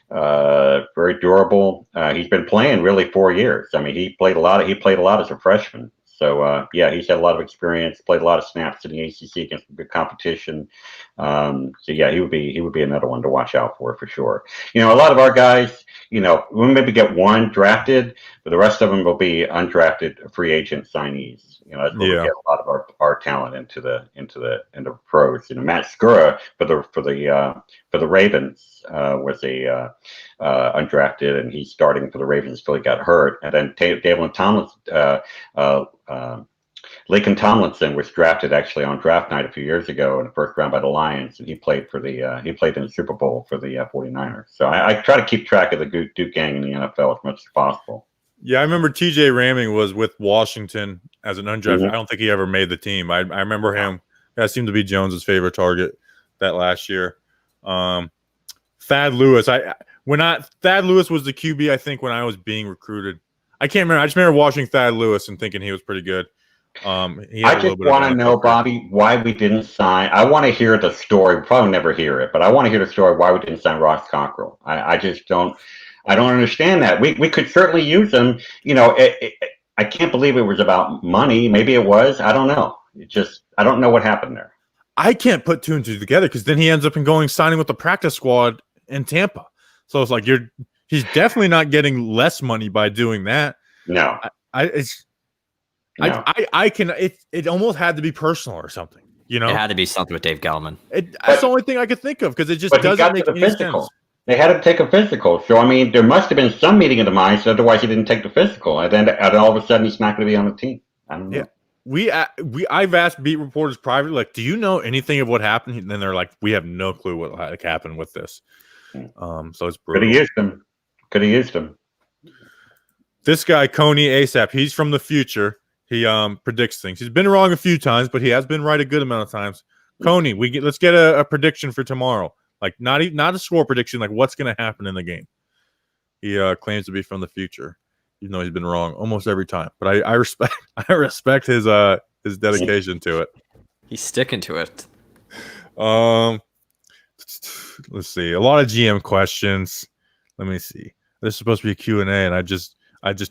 Very durable. He's been playing really 4 years. I mean, he played a lot as a freshman. So he's had a lot of experience. Played a lot of snaps in the ACC against good competition. So yeah, he would be another one to watch out for sure. A lot of our guys, we'll maybe get one drafted, but the rest of them will be undrafted free agent signees. That's where we get a lot of our talent into the pros. Matt Skura for the Ravens was a undrafted, and he's starting for the Ravens until he got hurt. And then Laken Tomlinson was drafted actually on draft night a few years ago in the first round by the Lions, and he played in the Super Bowl for the 49ers. So I try to keep track of the Duke gang in the NFL as much as possible. Yeah, I remember TJ Ramming was with Washington as an undrafted. I don't think he ever made the team. I remember him. That seemed to be Jones's favorite target that last year. Thad Lewis. Thad Lewis was the QB, I think, when I was being recruited. I can't remember. I just remember watching Thad Lewis and thinking he was pretty good. I just want to know, Bobby, why we didn't sign. I want to hear the story. We'll probably never hear it, but I want to hear the story why we didn't sign Ross Cockrell. I just don't. I don't understand that. We could certainly use him. I can't believe it was about money. Maybe it was. I don't know. I don't know what happened there. I can't put two and two together because then he ends up signing with the practice squad in Tampa. So it's like he's definitely not getting less money by doing that. No. It almost had to be personal or something. It had to be something with Dave Gettleman. That's the only thing I could think of because it just doesn't make any sense. They had him take a physical. So, I mean, there must have been some meeting of the minds. Otherwise, he didn't take the physical. And then all of a sudden, he's not going to be on the team. I don't know. Yeah. I've asked beat reporters privately, like, do you know anything of what happened? And then they're like, we have no clue what happened with this. So it's brutal. Could have used him. This guy, Coney ASAP, he's from the future. He predicts things. He's been wrong a few times, but he has been right a good amount of times. Coney, let's get a prediction for tomorrow. Like not a score prediction, like what's going to happen in the game. He claims to be from the future, even though he's been wrong almost every time. But I respect his dedication to it. He's sticking to it. Let's see. A lot of GM questions. Let me see. This is supposed to be a Q&A, and I just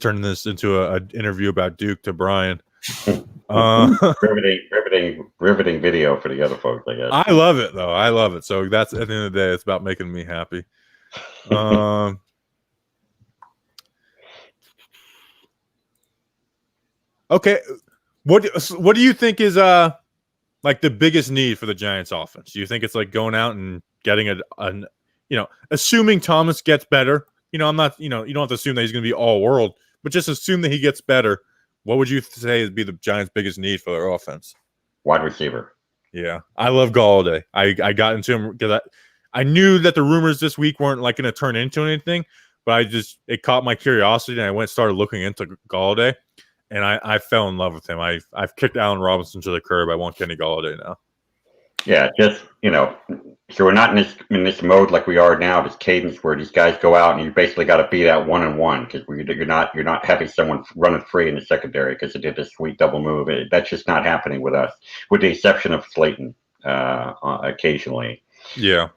turned this into an interview about Duke to Brian. Riveting video for the other folks, I guess. I love it though. I love it. So that's at the end of the day, it's about making me happy. Okay, what do you think is like the biggest need for the Giants offense? Do you think it's like going out and getting assuming Thomas gets better? I'm not, you don't have to assume that he's going to be all world, but just assume that he gets better. What would you say would be the Giants' biggest need for their offense? Wide receiver. Yeah, I love Galladay. I got into him because I knew that the rumors this week weren't like going to turn into anything, but it caught my curiosity and I started looking into Galladay, and I fell in love with him. I've kicked Allen Robinson to the curb. I want Kenny Galladay now. Yeah, just so we're not in this mode like we are now, this cadence where these guys go out and you basically got to beat out 1-1 because you're not having someone running free in the secondary because they did this sweet double move. That's just not happening with us, with the exception of Slayton occasionally. Yeah.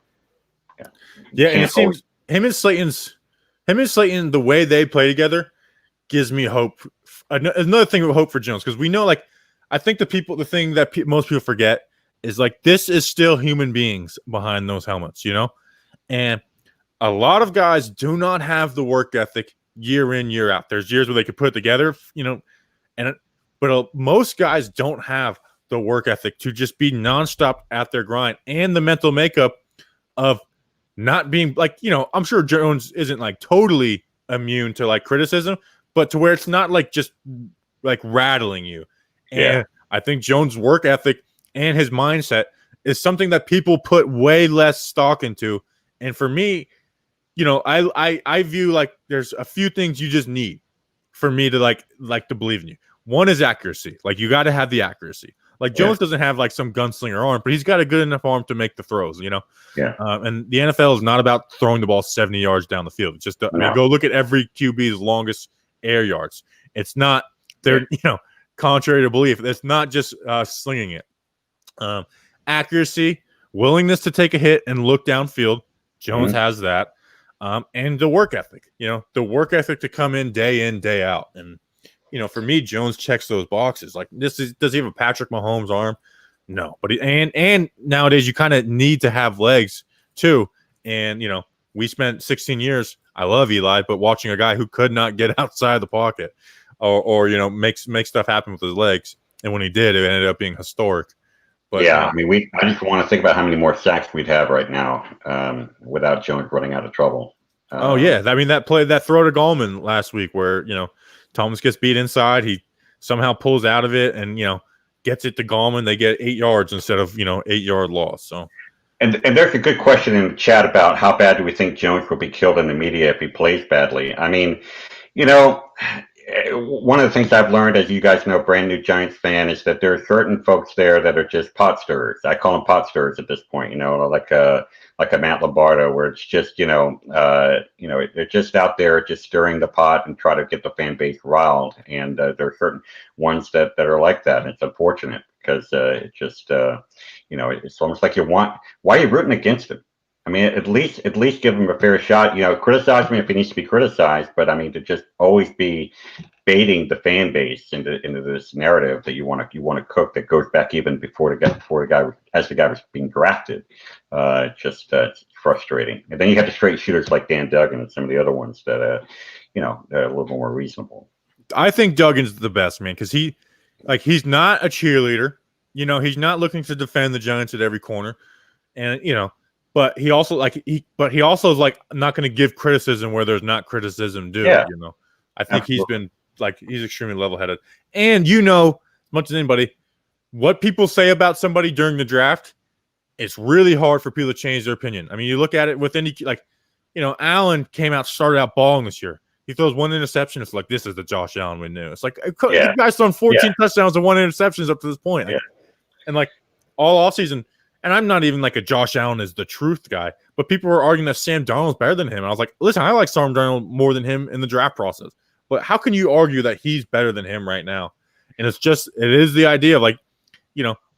And it seems him and Slayton, the way they play together gives me hope. Another thing of hope for Jones, because we know, like, I think the thing that most people forget is like this is still human beings behind those helmets, and a lot of guys do not have the work ethic year in, year out. There's years where they could put it together, but most guys don't have the work ethic to just be nonstop at their grind and the mental makeup of not being like, I'm sure Jones isn't like totally immune to like criticism, but to where it's not like just like rattling you. And I think Jones' work ethic and his mindset is something that people put way less stock into. And for me, I view like there's a few things you just need for me to like to believe in you. One is accuracy. Like you got to have the accuracy. Like Jones doesn't have like some gunslinger arm, but he's got a good enough arm to make the throws, Yeah. And the NFL is not about throwing the ball 70 yards down the field. It's just, go look at every QB's longest air yards. It's not, contrary to belief, it's not just slinging it. Accuracy, willingness to take a hit and look downfield. Jones has that. And the work ethic, the work ethic to come in, day out. And, for me, Jones checks those boxes. Like does he have a Patrick Mahomes arm? No, but and nowadays you kind of need to have legs too. And, we spent 16 years. I love Eli, but watching a guy who could not get outside the pocket or make stuff happen with his legs. And when he did, it ended up being historic. But, I mean, I just want to think about how many more sacks we'd have right now without Jones running out of trouble. I mean, that throw to Gallman last week where, Thomas gets beat inside. He somehow pulls out of it and, gets it to Gallman. They get 8 yards instead of, 8-yard loss. So, and there's a good question in the chat about how bad do we think Jones will be killed in the media if he plays badly? I mean, one of the things I've learned, as you guys know, brand new Giants fan, is that there are certain folks there that are just pot stirrers. I call them pot stirrers at this point, like a Matt Lombardo, where it's just, they're just out there just stirring the pot and try to get the fan base riled. And there are certain ones that are like that. And it's unfortunate because it just, it's almost like why are you rooting against him? I mean, at least give him a fair shot. Criticize me if he needs to be criticized, but I mean, to just always be baiting the fan base into this narrative that you want to cook that goes back even before the guy was being drafted. It's frustrating. And then you have the straight shooters like Dan Duggan and some of the other ones that are a little more reasonable. I think Duggan's the best, man, because he's not a cheerleader. He's not looking to defend the Giants at every corner, and But he also is like not going to give criticism where there's not criticism due. Yeah. I think Absolutely. He's extremely level-headed, and as much as anybody, what people say about somebody during the draft, it's really hard for people to change their opinion. I mean, you look at it with any Allen started out balling this year. He throws one interception. It's like this is the Josh Allen we knew. It's like the guy's thrown 14 touchdowns and 1 interceptions up to this point, and all offseason. And I'm not even like a Josh Allen is the truth guy, but people were arguing that Sam Darnold's better than him. And I was like, listen, I like Sam Darnold more than him in the draft process. But how can you argue that he's better than him right now? And it is the idea of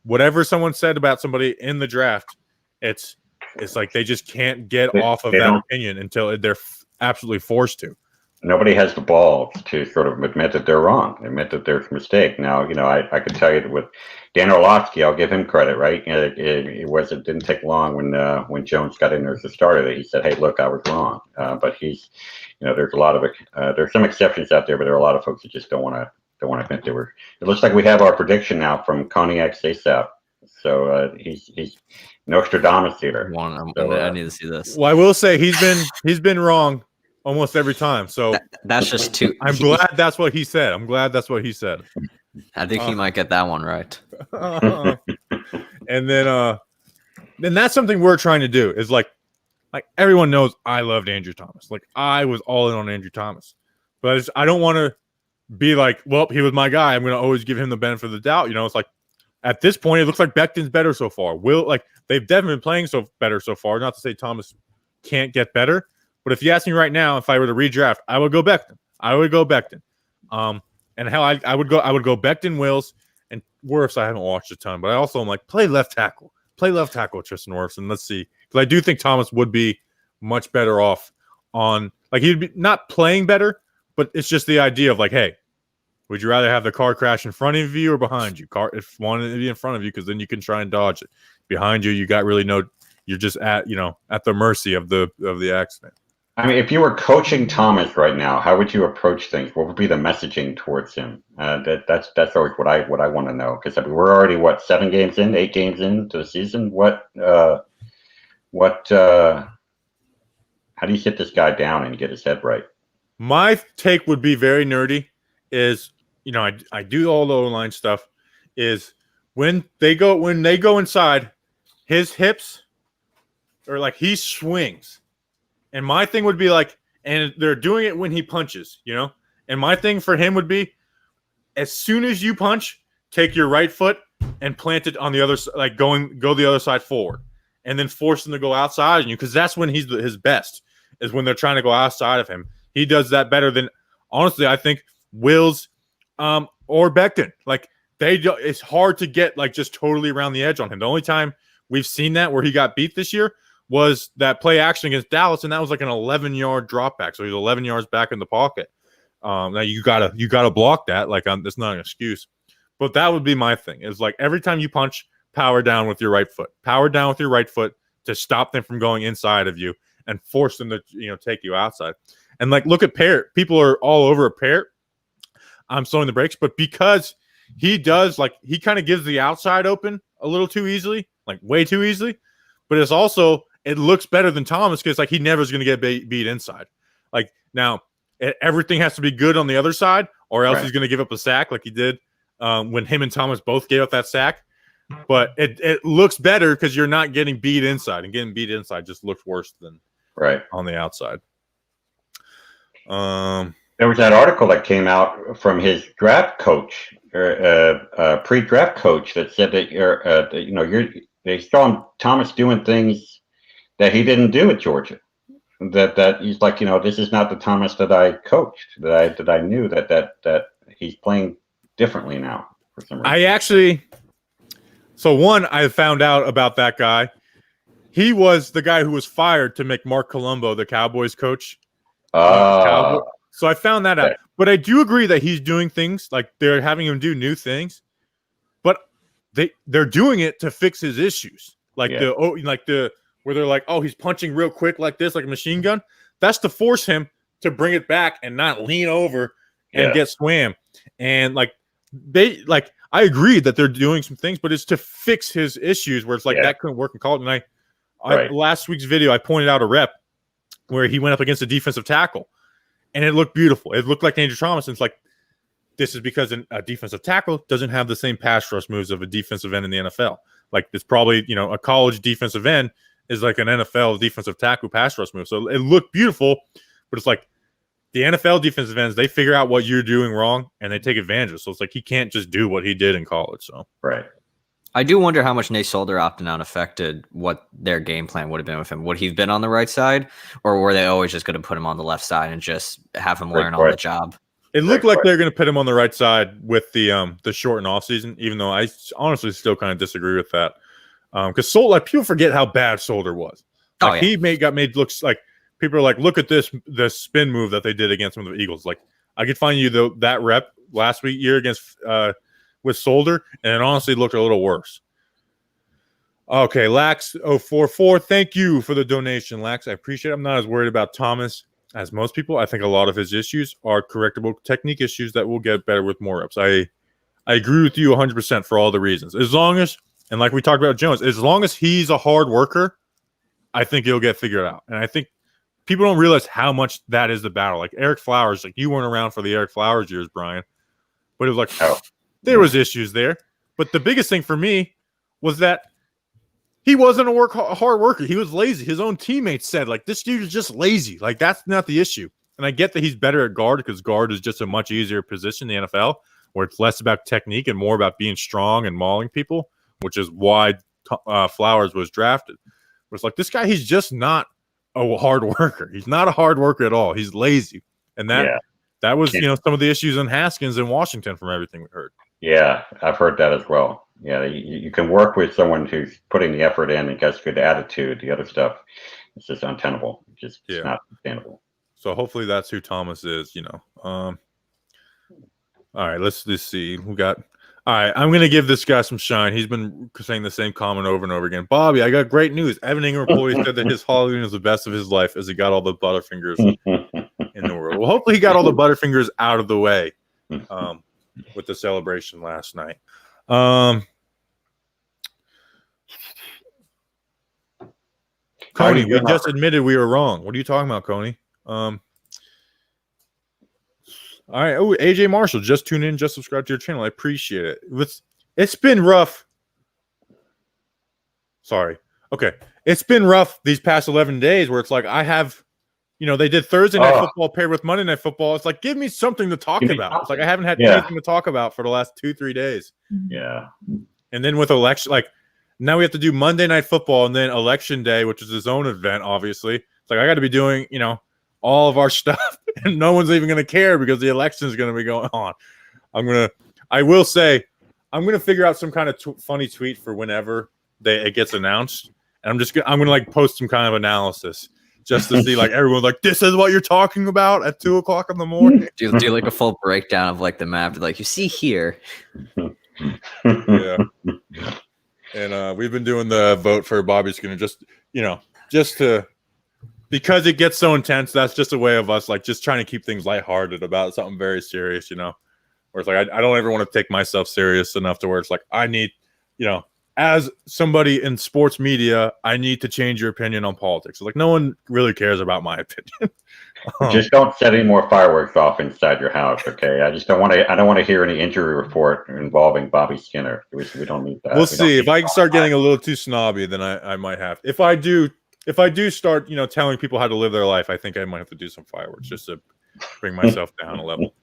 whatever someone said about somebody in the draft, it's like they just can't get off of that opinion until they're absolutely forced to. Nobody has the balls to sort of admit that they're wrong, admit that there's a mistake. Now, I can tell you that with Dan Orlovsky, I'll give him credit, right? It didn't take long when Jones got in there as a starter that he said, "Hey, look, I was wrong." But he's, there's a lot of there's some exceptions out there, but there are a lot of folks that just don't want to admit they were. It looks like we have our prediction now from Cognac ASAP. So he's Nostradamus here. I need to see this. Well, I will say he's been wrong almost every time. So That's just too. I'm glad that's what he said. I think he might get that one right. And then that's something we're trying to do is like everyone knows I loved Andrew Thomas. Like I was all in on Andrew Thomas, but I don't want to be like, well, he was my guy. I'm going to always give him the benefit of the doubt. It's like at this point, it looks like Becton's better so far. They've definitely been playing better so far. Not to say Thomas can't get better, but if you ask me right now, if I were to redraft, I would go Becton. And hell, I would go Becton, Wills, and Wirfs. I haven't watched a ton, but I also am like, play left tackle, Tristan Wirfs, and let's see, because I do think Thomas would be much better off on he'd be not playing better, but it's just the idea of like, hey, would you rather have the car crash in front of you or behind you? If wanted to be in front of you, because then you can try and dodge it. Behind you, you got really you're just at the mercy of the accident. I mean, if you were coaching Thomas right now, how would you approach things? What would be the messaging towards him? That's always what I want to know, because we're already 8 games into the season. How do you sit this guy down and get his head right? My take would be very nerdy. Is I do all the O-line stuff. Is when they go inside, his hips or he swings. And my thing would be and they're doing it when he punches, And my thing for him would be, as soon as you punch, take your right foot and plant it on the other side, go the other side forward, and then force him to go outside on you, because that's when he's his best, is when they're trying to go outside of him. He does that better than, honestly, I think Wills or Becton. It's hard to get just totally around the edge on him. The only time we've seen that where he got beat this year was that play action against Dallas, and that was an 11-yard drop back. So he's 11 yards back in the pocket. Now you gotta block that. That's not an excuse, but that would be my thing. Is every time you punch, power down with your right foot. Power down with your right foot to stop them from going inside of you and force them to take you outside. And look at Parrott. People are all over Parrott. I'm slowing the brakes, but because he does he kind of gives the outside open a little too easily, way too easily. But it's also, it looks better than Thomas, because he never is going to get beat inside. Now everything has to be good on the other side, or else he's going to give up a sack like he did when him and Thomas both gave up that sack. But it looks better because you're not getting beat inside, and getting beat inside just looks worse than on the outside. There was that article that came out from his draft coach, or pre-draft coach, that said that they saw Thomas doing things that he didn't do at Georgia. That he's this is not the Thomas that I coached, that I knew, that he's playing differently now for some reason. I found out about that guy. He was the guy who was fired to make Mark Colombo the Cowboys coach. So I found that out. But I do agree that he's doing things, they're having him do new things, but they're doing it to fix his issues. Where they're oh, he's punching real quick like this, like a machine gun. That's to force him to bring it back and not lean over and get swam. And I agree that they're doing some things, but it's to fix his issues where it's that couldn't work in college. And last week's video, I pointed out a rep where he went up against a defensive tackle, and it looked beautiful. It looked like Andrew Thomas. And it's this is because a defensive tackle doesn't have the same pass rush moves of a defensive end in the NFL. It's probably, a college defensive end is an NFL defensive tackle pass rush move. So it looked beautiful, but it's the NFL defensive ends, they figure out what you're doing wrong and they take advantage of it. So it's he can't just do what he did in college. So I do wonder how much Nate Solder opting out affected what their game plan would have been with him. Would he have been on the right side, or were they always just going to put him on the left side and just have him learn on the job? It looked like they're going to put him on the right side with the shortened off season, even though I honestly still kind of disagree with that. Because Solder, people forget how bad Solder was. He got made looks like people are look at the spin move that they did against some of the Eagles. I could find you that rep last year against with Solder, and it honestly looked a little worse. Okay, Lax044, thank you for the donation, Lax. I appreciate it. I'm not as worried about Thomas as most people. I think a lot of his issues are correctable technique issues that will get better with more reps. I agree with you 100% for all the reasons. As long as And like we talked about Jones, as long as he's a hard worker, I think he'll get figured out. And I think people don't realize how much that is the battle. Like Eric Flowers, like you weren't around for the Eric Flowers years, Brian, but it was like there was issues there. But the biggest thing for me was that he wasn't a hard worker. He was lazy. His own teammates said, like, this dude is just lazy. Like, that's not the issue. And I get that he's better at guard because guard is just a much easier position in the NFL where it's less about technique and more about being strong and mauling people, which is why Flowers was drafted. But it's like, this guy, he's just not a hard worker. He's not a hard worker at all. He's lazy. And that was, some of the issues in Haskins in Washington from everything we heard. Yeah, I've heard that as well. Yeah, you can work with someone who's putting the effort in and gets good attitude. The other stuff, it's just untenable. It's not sustainable. So hopefully that's who Thomas is, All right, let's just see. All right, I'm going to give this guy some shine. He's been saying the same comment over and over again. Bobby, I got great news. Evan Ingram employee said that his Halloween was the best of his life as he got all the Butterfingers in the world. Well, hopefully he got all the Butterfingers out of the way with the celebration last night. Coney, we just admitted we were wrong. What are you talking about, Coney? All right. Oh, AJ Marshall, just tune in, just subscribe to your channel. I appreciate it. It's been rough. Sorry. Okay. It's been rough these past 11 days where it's like I have, they did Thursday night football paired with Monday night football. It's like, give me something to talk about. It's like I haven't had anything to talk about for the last 2-3 days. Yeah. And then with election, like now we have to do Monday night football and then election day, which is his own event, obviously. It's like I got to be doing, all of our stuff and no one's even going to care because the election is going to be going on. I will say, I'm going to figure out some kind of funny tweet for whenever it gets announced. And I'm going to like post some kind of analysis just to see like everyone's like, this is what you're talking about at 2:00 in the morning. Do like a full breakdown of like the map. Like you see here. Yeah. And we've been doing the vote for Bobby Skinner just to, because it gets so intense, that's just a way of us like just trying to keep things lighthearted about something very serious, where it's like I don't ever want to take myself serious enough to where it's like I need, as somebody in sports media, I need to change your opinion on politics. Like no one really cares about my opinion. Just don't set any more fireworks off inside your house, okay? I don't want to hear any injury report involving Bobby Skinner. We don't need that. We'll see. If I start getting a little too snobby, then I might have. If I do start, telling people how to live their life, I think I might have to do some fireworks just to bring myself down a level.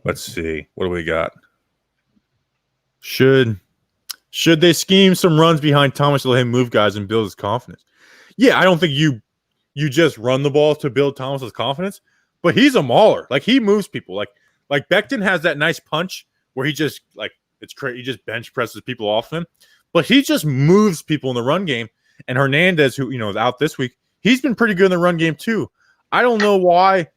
Let's see. What do we got? Should they scheme some runs behind Thomas to let him move guys and build his confidence? Yeah, I don't think you just run the ball to build Thomas's confidence, but he's a mauler. Like he moves people. Like Becton has that nice punch where he just like it's crazy. He just bench presses people off him. But he just moves people in the run game. And Hernandez, who is out this week, he's been pretty good in the run game too. I don't know why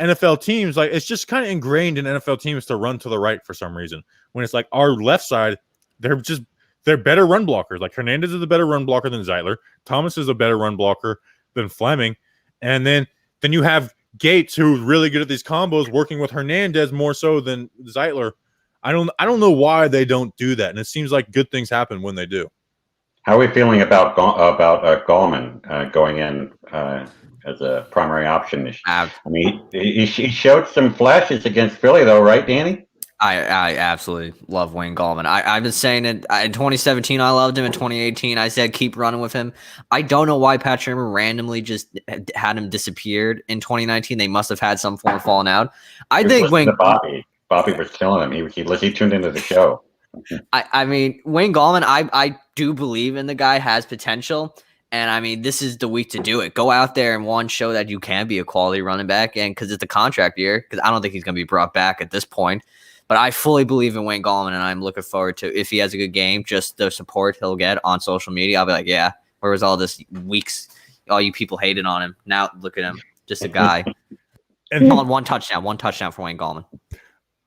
NFL teams, like it's just kind of ingrained in NFL teams to run to the right for some reason. When it's like our left side, they're better run blockers. Like Hernandez is a better run blocker than Zeitler. Thomas is a better run blocker than Fleming. And then you have Gates, who's really good at these combos, working with Hernandez more so than Zeitler. I don't know why they don't do that, and it seems like good things happen when they do. How are we feeling about Gallman going in as a primary option? I mean, he showed some flashes against Philly, though, right, Danny? I absolutely love Wayne Gallman. I've been saying it in 2017. I loved him. In 2018, I said keep running with him. I don't know why Pat Shermer randomly just had him disappeared in 2019. They must have had some form of falling out. I think Wayne. Bobby was killing him. He tuned into the show. I mean, Wayne Gallman, I do believe in the guy has potential. And I mean, this is the week to do it. Go out there and show that you can be a quality running back. And because it's a contract year, because I don't think he's going to be brought back at this point. But I fully believe in Wayne Gallman, and I'm looking forward to, if he has a good game, just the support he'll get on social media. I'll be like, yeah, where was all this weeks? All you people hated on him. Now look at him, just a guy. And one touchdown for Wayne Gallman.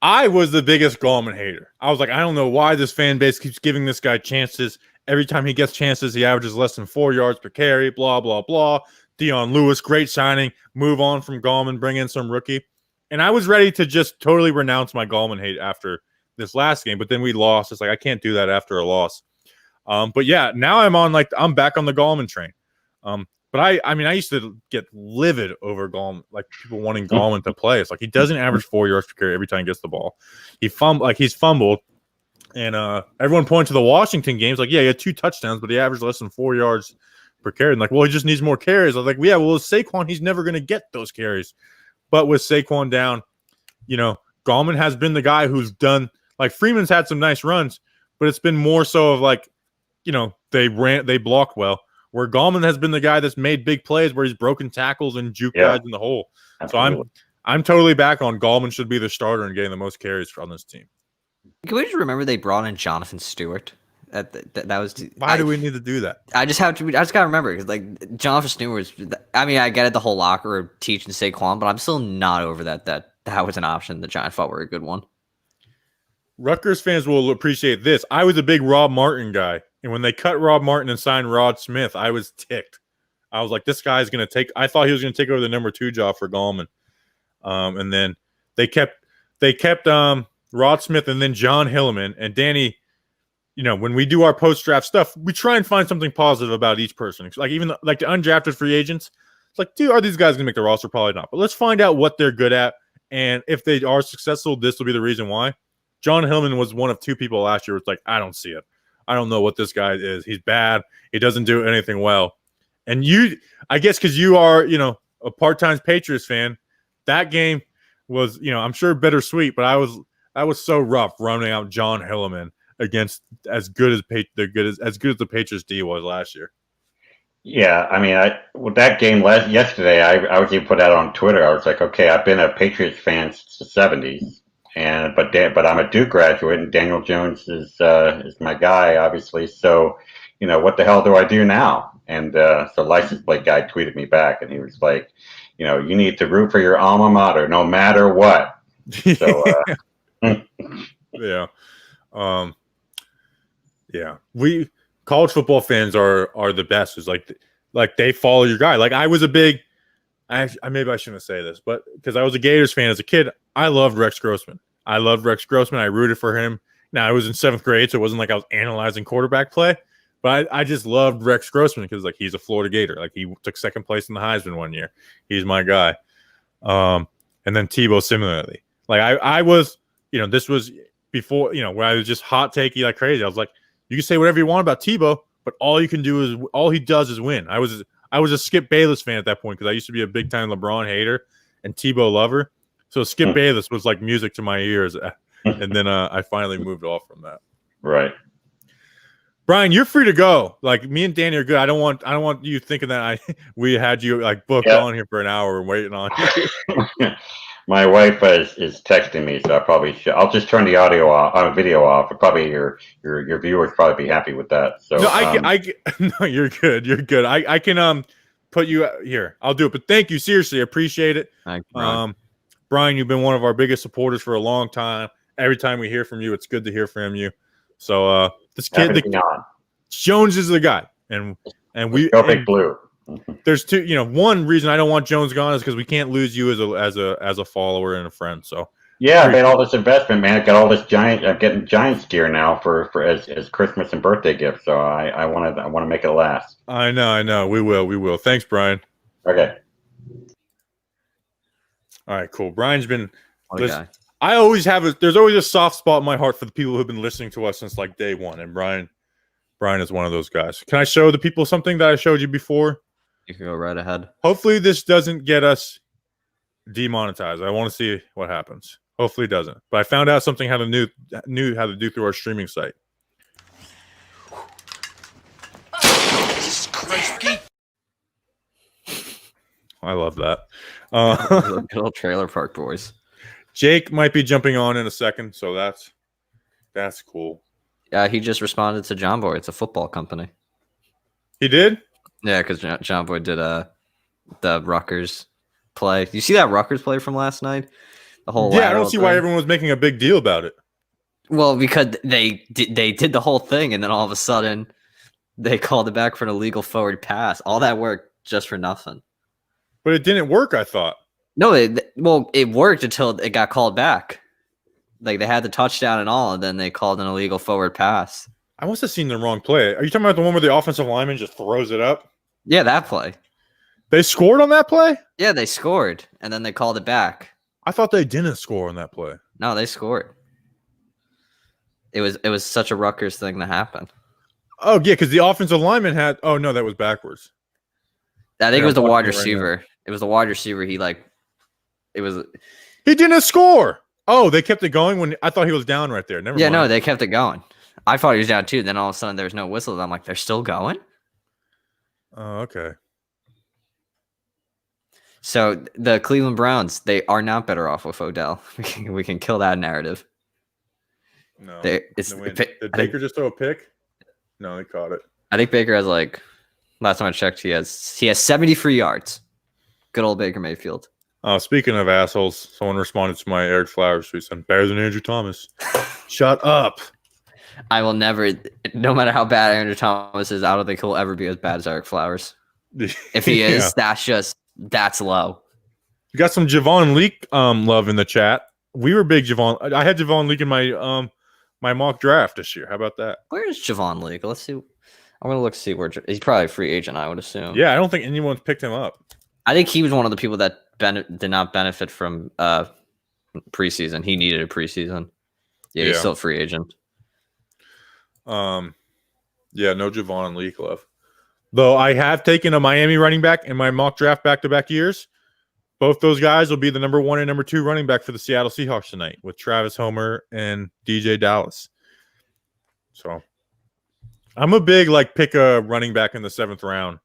I was the biggest Gallman hater. I was like, I don't know why this fan base keeps giving this guy chances. Every time he gets chances, he averages less than 4 yards per carry, blah, blah, blah. Dion Lewis, great signing. Move on from Gallman, bring in some rookie. And I was ready to just totally renounce my Gallman hate after this last game, but then we lost. It's like I can't do that after a loss. But yeah, now I'm back on the Gallman train. But I mean, I used to get livid over Gallman, like people wanting Gallman to play. It's like he doesn't average 4 yards per carry every time he gets the ball. He's fumbled, and everyone points to the Washington games, like, yeah, he had 2 touchdowns, but he averaged less than 4 yards per carry. And like, well, he just needs more carries. I was like, yeah, well, with Saquon, he's never going to get those carries. But with Saquon down, Gallman has been the guy who's done, like, Freeman's had some nice runs, but it's been more so of like, they blocked well. Where Gallman has been the guy that's made big plays where he's broken tackles and juke guys in the hole. Absolutely. So I'm totally back on Gallman should be the starter and getting the most carries on this team. Can we just remember they brought in Jonathan Stewart? That was. Why do we need to do that? I just gotta remember because like Jonathan Stewart was. I mean, I get it, the whole locker room teaching Saquon, but I'm still not over that was an option the Giants thought were a good one. Rutgers fans will appreciate this. I was a big Rob Martin guy. And when they cut Rob Martin and signed Rod Smith, I was ticked. I was like, this guy's going to take – I thought he was going to take over the number 2 job for Gallman. And then they kept Rod Smith and then John Hilleman. And Danny, when we do our post-draft stuff, we try and find something positive about each person. Like even like the undrafted free agents, it's like, dude, are these guys going to make the roster? Probably not. But let's find out what they're good at. And if they are successful, this will be the reason why. John Hilleman was one of 2 people last year who was like, I don't see it. I don't know what this guy is. He's bad. He doesn't do anything well. And I guess because you are, a part-time Patriots fan, that game was, I'm sure bittersweet, but I was so rough running out John Hilleman against as good as the Patriots D was last year. Yeah, I mean, with that game yesterday, I was even put out on Twitter. I was like, okay, I've been a Patriots fan since the 70s. But I'm a Duke graduate, and Daniel Jones is my guy, obviously. So, what the hell do I do now? And so license plate guy tweeted me back, and he was like, you need to root for your alma mater, no matter what. So, yeah, we college football fans are the best. It's like they follow your guy. Like I was a big. Maybe I shouldn't say this, but because I was a Gators fan as a kid, I loved Rex Grossman. I rooted for him. Now, I was in 7th grade, so it wasn't like I was analyzing quarterback play, but I just loved Rex Grossman because, like, he's a Florida Gator. Like, he took 2nd place in the Heisman one year. He's my guy. And then Tebow similarly. Like, I was, this was before, where I was just hot takey like crazy. I was like, you can say whatever you want about Tebow, but all he does is win. I was a Skip Bayless fan at that point because I used to be a big-time LeBron hater and Tebow lover. So Skip Bayless was like music to my ears. And then I finally moved off from that. Right. Brian, you're free to go. Like, me and Danny are good. I don't want you thinking that we had you like booked on here for an hour and waiting on you. My wife is texting me, so I'll just turn the video off. But probably your viewers probably be happy with that. So no, no, you're good. You're good. I can put you here. I'll do it. But thank you, seriously, I appreciate it. Thank you, Brian. Brian, you've been one of our biggest supporters for a long time. Every time we hear from you, it's good to hear from you. So this kid, Jones is the guy, and we go Big Blue. There's 2. One reason I don't want Jones gone is because we can't lose you as a follower and a friend. So yeah, I made all this investment, man. I got all this getting Giants gear now for as Christmas and birthday gifts. So I want to make it last. I know. We will. Thanks, Brian. Okay. All right, cool. Brian's been. Guy. I always have there's always a soft spot in my heart for the people who've been listening to us since like day one, and Brian is one of those guys. Can I show the people something that I showed you before? You can go right ahead. Hopefully this doesn't get us demonetized. I want to see what happens. Hopefully it doesn't. But I found out something knew how to do through our streaming site. Jesus Christ. I love that. Good old Trailer Park Boys. Jake might be jumping on in a second, so that's cool. Yeah, he just responded to John Boy. It's a football company. He did? Yeah, because John Boy did the Rutgers play. You see that Rutgers play from last night? The whole I don't see why everyone was making a big deal about it. Well, because they did the whole thing, and then all of a sudden they called it back for an illegal forward pass. All that work just for nothing. But it didn't work, I thought. No, it worked until it got called back. Like they had the touchdown and all, and then they called an illegal forward pass. I must have seen the wrong play. Are you talking about the one where the offensive lineman just throws it up? Yeah, that play. They scored on that play? Yeah, they scored, and then they called it back. I thought they didn't score on that play. No, they scored. It was such a Rutgers thing to happen. Oh, yeah, because the offensive lineman had – oh, no, that was backwards. I think Yeah, it was the I'm wide watching it right receiver. It was the wide receiver. He didn't score. Oh, they kept it going when – I thought he was down right there. Never mind. no, they kept it going. I thought he was down too. Then all of a sudden there was no whistle. I'm like, they're still going? Oh, okay. So the Cleveland Browns, they are not better off with Odell. We can kill that narrative. No. Did Did Baker just throw a pick? No, he caught it. I think Baker has last time I checked, he has 73 yards. Good old Baker Mayfield. Speaking of assholes, someone responded to my Eric Flowers tweet saying, better than Andrew Thomas. Shut up. I will never, no matter how bad Andrew Thomas is, I don't think he'll ever be as bad as Eric Flowers. If he is, that's low. You got some Javon Leak love in the chat. We were big Javon. I had Javon Leak in my my mock draft this year. How about that? Where is Javon Leak? Let's see. I'm going to look to see where he's probably a free agent, I would assume. Yeah, I don't think anyone's picked him up. I think he was one of the people that did not benefit from preseason. He needed a preseason. Yeah, he's still a free agent. Yeah, no Javon Leak love. Though I have taken a Miami running back in my mock draft back-to-back years. Both those guys will be the number 1 and number 2 running back for the Seattle Seahawks tonight with Travis Homer and DJ Dallas. So I'm a big pick a running back in the 7th round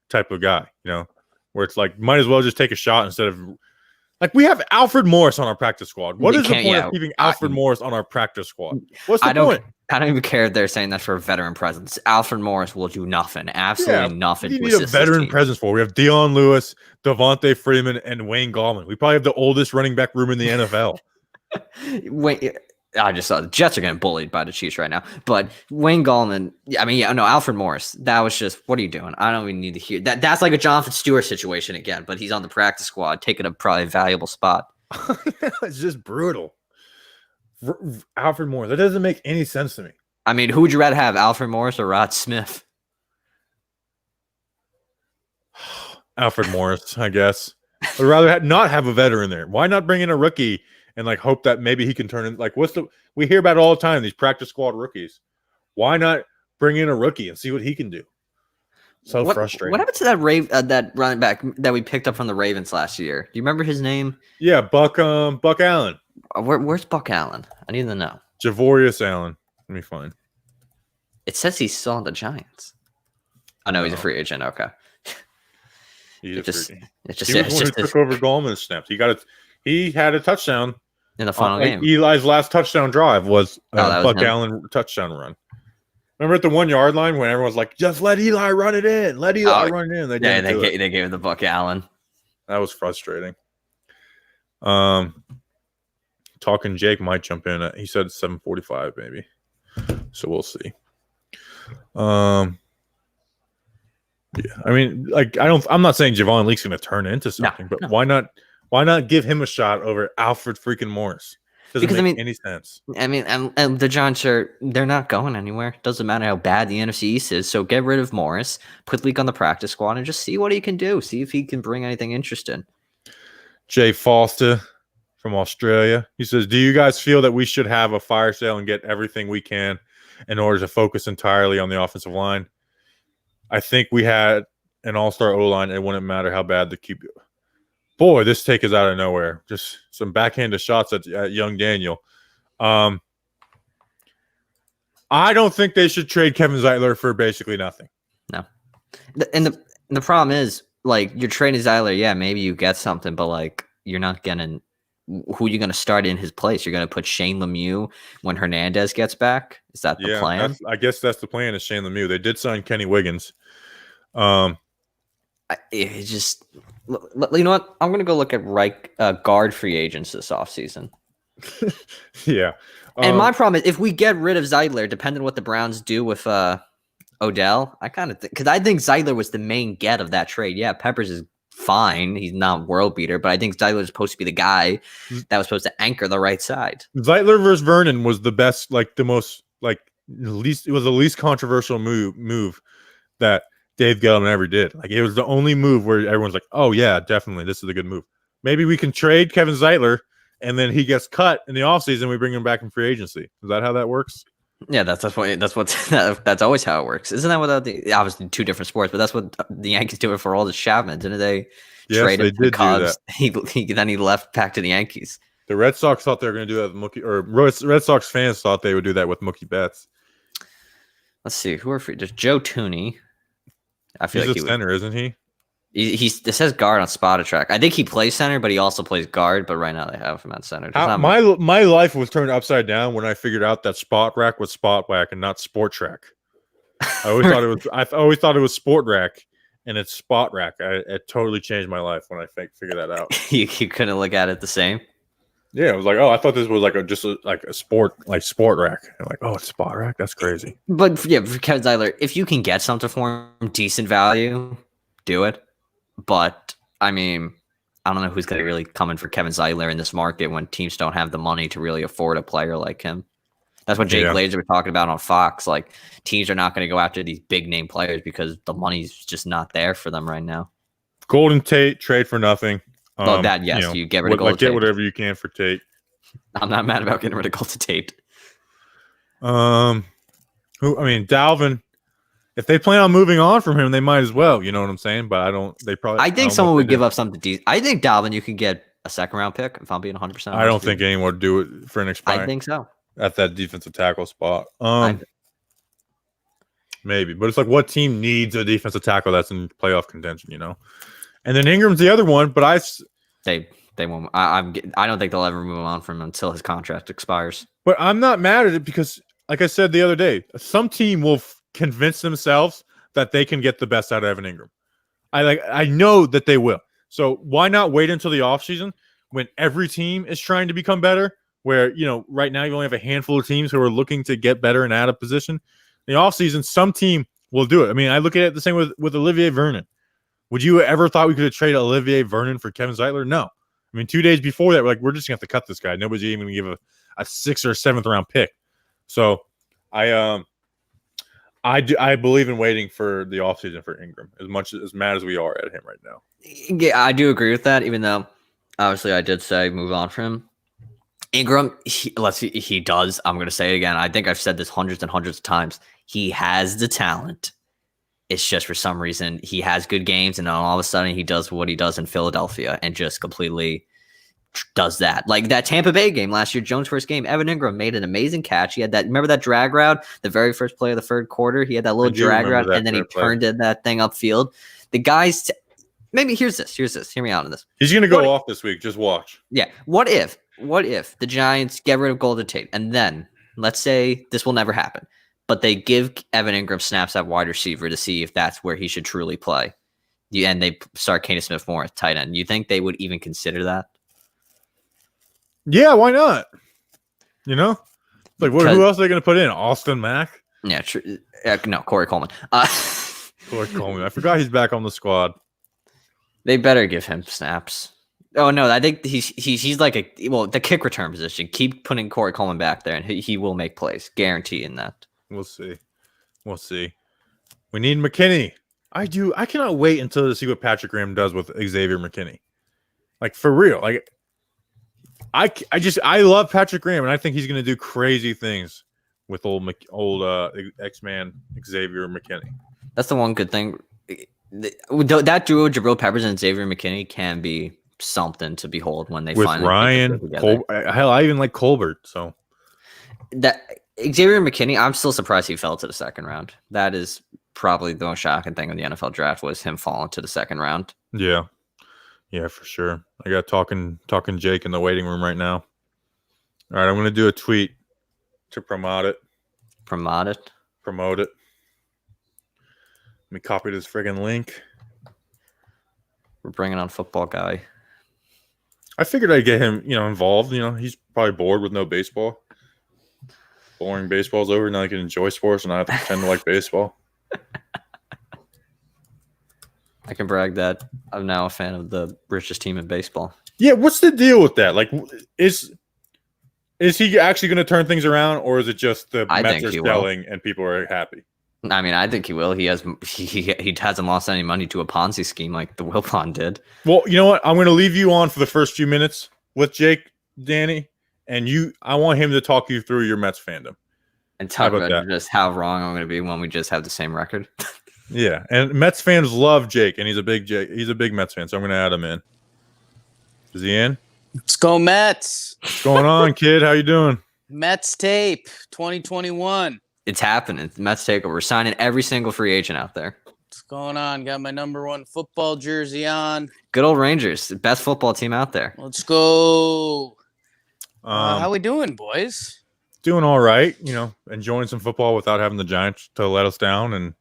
type of guy, where it's might as well just take a shot instead of we have Alfred Morris on our practice squad. What is the point of keeping Alfred Morris on our practice squad? What's the point? I don't even care if they're saying that for a veteran presence. Alfred Morris will do nothing. Absolutely nothing. We need a veteran presence for. We have Deion Lewis, Devontae Freeman, and Wayne Gallman. We probably have the oldest running back room in the NFL. Wait, I just saw the Jets are getting bullied by the Chiefs right now. But Wayne Gallman, Alfred Morris. That was just, what are you doing? I don't even need to hear that. That's like a Jonathan Stewart situation again, but he's on the practice squad, taking a probably valuable spot. It's just brutal. Alfred Morris. That doesn't make any sense to me. I mean, who would you rather have, Alfred Morris or Rod Smith? Alfred Morris, I guess. I'd rather not have a veteran there. Why not bring in a rookie and hope that maybe he can turn in we hear about it all the time, these practice squad rookies. Why not bring in a rookie and see what he can do? So frustrating. What happened to that running back that we picked up from the Ravens last year? Do you remember his name? Yeah, Buck Allen. Where's Buck Allen? I need to know. Javorius Allen. Let me find. It says he's still on the Giants. Oh no, he's a free agent. Okay. He was the one who took over Gallman's snaps. He had a touchdown in the final game. Eli's last touchdown drive was Buck him. Allen touchdown run. Remember at the 1 yard line when everyone's like, just let Eli run it in. Let Eli run it in. They gave him the Buck Allen. That was frustrating. Talking Jake might jump in. He said 7:45 maybe. So we'll see. Yeah, I mean, I'm not saying Javon Leak's going to turn into something, but why not give him a shot over Alfred freaking Morris? Doesn't make any sense. I mean, and the Giants they're not going anywhere. Doesn't matter how bad the NFC East is. So get rid of Morris, put Leak on the practice squad, and just see what he can do. See if he can bring anything interesting. Jay Foster from Australia. He says, do you guys feel that we should have a fire sale and get everything we can in order to focus entirely on the offensive line? I think we had an all-star O-line. It wouldn't matter how bad the QB. Boy, this take is out of nowhere. Just some backhanded shots at young Daniel. I don't think they should trade Kevin Zeitler for basically nothing. No. And the problem is, you're trading Zeitler. Yeah, maybe you get something, but, you're not getting who you're going to start in his place. You're going to put Shane Lemieux when Hernandez gets back. Is that the plan? I guess that's the plan is Shane Lemieux. They did sign Kenny Wiggins. It just, you know what? I'm going to go look at guard free agents this offseason. Yeah. And my problem is if we get rid of Zeitler, depending on what the Browns do with Odell, I kind of think, because I think Zeitler was the main get of that trade. Yeah, Peppers is fine. He's not world beater, but I think Zeitler is supposed to be the guy that was supposed to anchor the right side. Zeitler versus Vernon was the best, like the most, like least. It was the least controversial move that Dave Gettleman ever did. Like it was the only move where everyone's like, "Oh yeah, definitely, this is a good move." Maybe we can trade Kevin Zeitler, and then he gets cut in the offseason. We bring him back in free agency. Is that how that works? Yeah, that's always how it works. Isn't that what obviously two different sports, but that's what the Yankees do it for all the Chapman, didn't they? Yes, Trade they him to did the do Cubs. Then he left back to the Yankees. The Red Sox thought they were going to do that with Mookie, or Red Sox fans thought they would do that with Mookie Betts. Let's see who are free. There's Joe Tooney. I feel He's like a center, isn't he? It says guard on Spotted Track. I think he plays center, but he also plays guard. But right now they have him at center. My life was turned upside down when I figured out that Spot Rack was Spot Whack and not Sport Track. I always thought it was. I always thought it was Sport Rack, and it's Spot Rack. It totally changed my life when I figured that out. you couldn't look at it the same. Yeah, it was like, oh, I thought this was like a sport rack. I'm like, oh, it's Spot Rack. That's crazy. But yeah, for Kevin Zeitler, if you can get something for him, decent value, do it. But I mean, I don't know who's going to really come in for Kevin Zeitler in this market when teams don't have the money to really afford a player like him. That's what Jake Glazer was talking about on Fox. Like teams are not going to go after these big name players because the money's just not there for them right now. Golden Tate trade for nothing. Well, that yes, you get rid of Golden Tate. Get whatever you can for Tate. I'm not mad about getting rid of Golden Tate. Dalvin. If they plan on moving on from him, they might as well. You know what I'm saying? But I don't. They probably. I think someone would give up something decent. I think Dalvin, you could get a second round pick. If I'm being 100%. I don't think anyone would do it for an expiring. I think so. At that defensive tackle spot. Maybe, but it's like what team needs a defensive tackle that's in playoff contention? You know. And then Ingram's the other one, but they won't. I don't think they'll ever move on from him until his contract expires. But I'm not mad at it because, like I said the other day, some team will convince themselves that they can get the best out of Evan Ingram. I know that they will. So why not wait until the offseason when every team is trying to become better? Where right now you only have a handful of teams who are looking to get better and out of position. In the offseason, some team will do it. I mean, I look at it the same with Olivier Vernon. Would you ever thought we could have traded Olivier Vernon for Kevin Zeitler? No. I mean, 2 days before that, we're just going to have to cut this guy. Nobody's even going to give a 6th or 7th round pick. So I believe in waiting for the offseason for Ingram as mad as we are at him right now. Yeah, I do agree with that, even though obviously I did say move on from him. Ingram, he does. I'm going to say it again. I think I've said this hundreds and hundreds of times. He has the talent. It's just for some reason he has good games, and then all of a sudden he does what he does in Philadelphia and just completely does that. Like that Tampa Bay game last year, Jones' first game, Evan Ingram made an amazing catch. He had remember that drag route, the very first play of the third quarter? He had that little drag route, and then he turned in that thing upfield. The guys, maybe here's this. Hear me out on this. He's going to go off this week. Just watch. Yeah. What if the Giants get rid of Golden Tate, and then let's say this will never happen, but they give Evan Ingram snaps at wide receiver to see if that's where he should truly play. And they start Kane Smith more at tight end. You think they would even consider that? Yeah, why not? Like who else are they going to put in? Austin Mack? Yeah, no, Corey Coleman. Corey Coleman. I forgot he's back on the squad. They better give him snaps. Oh no, I think he's like the kick return position. Keep putting Corey Coleman back there, and he will make plays, guaranteeing that. We'll see. We need McKinney. I cannot wait until to see what Patrick Graham does with Xavier McKinney. Like for real. Like I love Patrick Graham, and I think he's going to do crazy things with old X-Man Xavier McKinney. That's the one good thing. That duo, Jabril Peppers and Xavier McKinney, can be something to behold when they with finally Ryan. Hell, I even like Colbert. So that Xavier McKinney, I'm still surprised he fell to the second round. That is probably the most shocking thing in the NFL draft was him falling to the second round. Yeah, for sure. I got talking Jake in the waiting room right now. All right, I'm going to do a tweet to promote it. Promote it. Let me copy this friggin' link. We're bringing on football guy. I figured I'd get him, involved. He's probably bored with no baseball. Boring baseball's over. Now I can enjoy sports and I have to pretend to like baseball. I can brag that I'm now a fan of the richest team in baseball. Yeah, what's the deal with that? Like, is he actually going to turn things around, or is it just the I Mets think are he will. selling and people are happy? I mean, I think he will. He hasn't lost any money to a Ponzi scheme like the Wilpon did. Well, you know what? I'm going to leave you on for the first few minutes with Jake, Danny, and you. I want him to talk you through your Mets fandom And talk about about that? just how wrong I'm going to be when we just have the same record. Yeah, and Mets fans love Jake, and he's a big Mets fan, so I'm going to add him in. Is he in? Let's go Mets. What's going on, kid? How you doing? Mets tape 2021. It's happening. Mets takeover. We're signing every single free agent out there. What's going on? Got my number 1 football jersey on. Good old Rangers, the best football team out there. Let's go. How we doing, boys? Doing all right. You know, enjoying some football without having the Giants to let us down and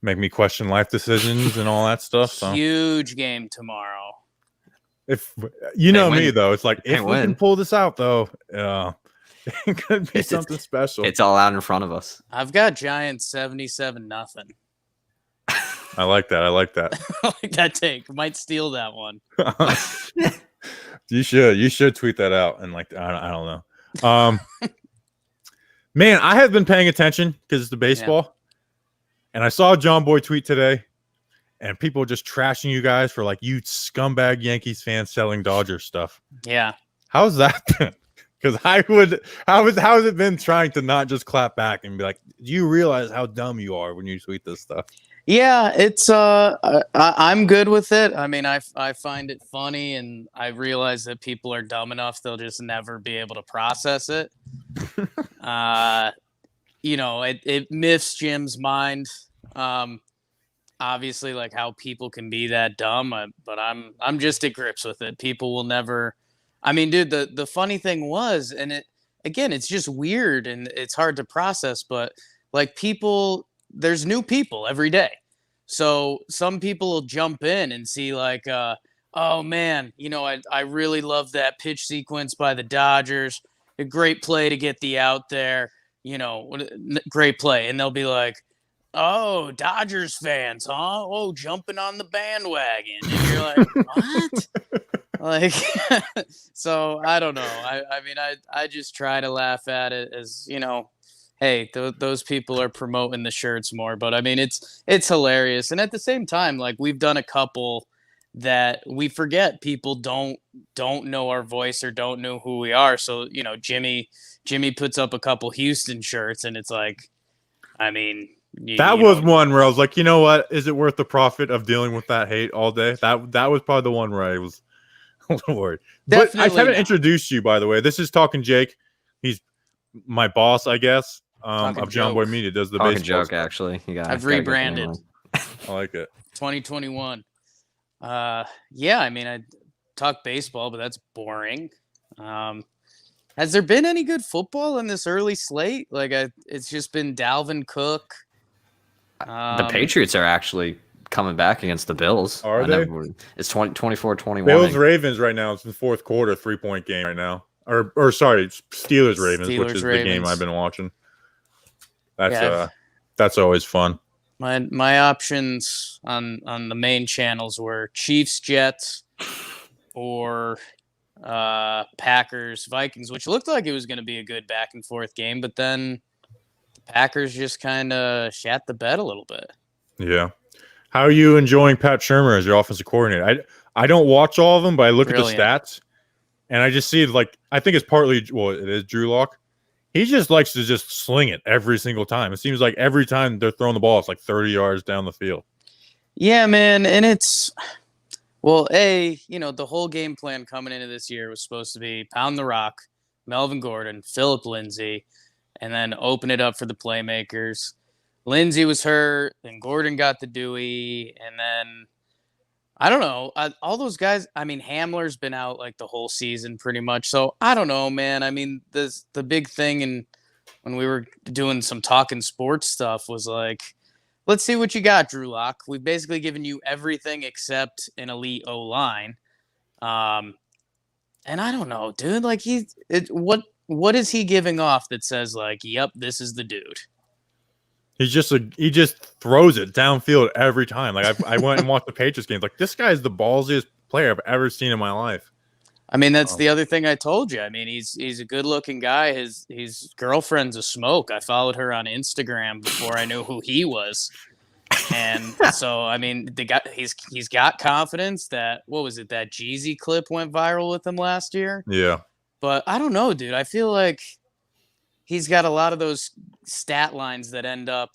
make me question life decisions and all that stuff. So Huge game tomorrow. if you know They me win. though, it's like They if we win. can pull this out though, it could be It's- something special. It's all out in front of us. I've got Giants 77-0. I like that. I like that. I like that take. Might steal that one. You should tweet that out and like I don't know. Man, I have been paying attention because it's the baseball, and I saw John Boy tweet today, and people just trashing you guys for like you scumbag Yankees fans selling Dodgers stuff. Yeah. How's that been? Because how has it been trying to not just clap back and be like, do you realize how dumb you are when you tweet this stuff? Yeah, it's I'm good with it. I mean, I find it funny, and I realize that people are dumb enough they'll just never be able to process it. You know, it miffs Jim's mind. Obviously, like how people can be that dumb, but I'm just at grips with it. People will never. I mean, dude, the funny thing was, and it's just weird and it's hard to process, but like people. There's new people every day. So some people will jump in and see like, oh man, you know, I really love that pitch sequence by the Dodgers. A great play to get the out there, you know, great play. And they'll be like, oh, Dodgers fans, huh? Oh, jumping on the bandwagon. And you're like, what? Like, so I don't know. I mean, I just try to laugh at it as, you know, hey, those people are promoting the shirts more, but I mean, it's hilarious. And at the same time, like we've done a couple that we forget people don't know our voice or don't know who we are. So, you know, Jimmy puts up a couple Houston shirts and it's like, I mean, That was one where I was like, you know what? Is it worth the profit of dealing with that hate all day? That was probably the one where I was a little worried. But I haven't introduced you, by the way. This is Talking Jake. He's my boss, I guess. Of John Boy Media, does the Talking baseball joke, stuff. actually. I've rebranded. I like it. 2021. Yeah, I mean, I talk baseball, but that's boring. Has there been any good football in this early slate? Like, it's just been Dalvin Cook. The Patriots are actually coming back against the Bills. Are they? It's 24-21. Bills Ravens right now. It's the fourth quarter, 3-point game right now. Or sorry, Steelers Ravens, which is the game I've been watching. That's always fun. My options on the main channels were Chiefs Jets or Packers Vikings, which looked like it was going to be a good back and forth game, but then the Packers just kind of shat the bed a little bit. Yeah. How are you enjoying Pat Shurmur as your offensive coordinator? I don't watch all of them, but I look at the stats and I just see like I think it's partly it is Drew Lock. He just likes to just sling it every single time. It seems like every time they're throwing the ball, it's like 30 yards down the field. Yeah, man. And it's, well, you know, the whole game plan coming into this year was supposed to be pound the rock, Melvin Gordon, Phillip Lindsay, and then open it up for the playmakers. Lindsay was hurt, then Gordon got the Dewey, and then I don't know. All those guys, I mean, Hamler's been out like the whole season pretty much. So I don't know, man. I mean, the big thing and when we were doing some talking sports stuff was like, let's see what you got, Drew Lock. We've basically given you everything except an elite O-line. And I don't know, dude. Like what is he giving off that says like, yep, this is the dude? he just throws it downfield every time. Like I went and watched the Patriots games. Like this guy's the ballsiest player I've ever seen in my life. I mean, that's the other thing I told you. I mean, he's a good looking guy. His girlfriend's a smoke. I followed her on Instagram before I knew who he was. And so, I mean, he's got confidence. That what was it? That Jeezy clip went viral with him last year. Yeah, but I don't know, dude. I feel like he's got a lot of those stat lines that end up,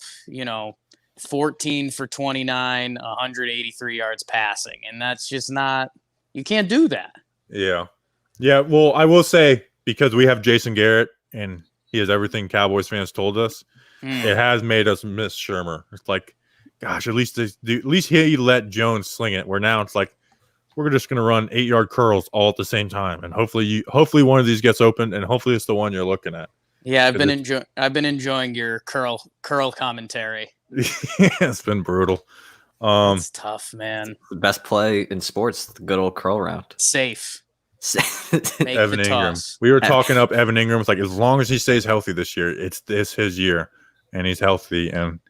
14 for 29, 183 yards passing, and that's just not. You can't do that. yeah. Well, I will say because we have Jason Garrett and he has everything Cowboys fans told us. It has made us miss Shermer. It's like, gosh, at least he let Jones sling it. Where now it's like we're just gonna run 8-yard curls all at the same time, and hopefully one of these gets open, and hopefully it's the one you're looking at. Yeah, I've been enjoying your curl commentary. It's been brutal. It's tough, man. The best play in sports, the good old curl round. Safe. Make Evan the Ingram. toss. We were talking up Evan Ingram. It's like as long as he stays healthy this year, it's his year, and he's healthy. And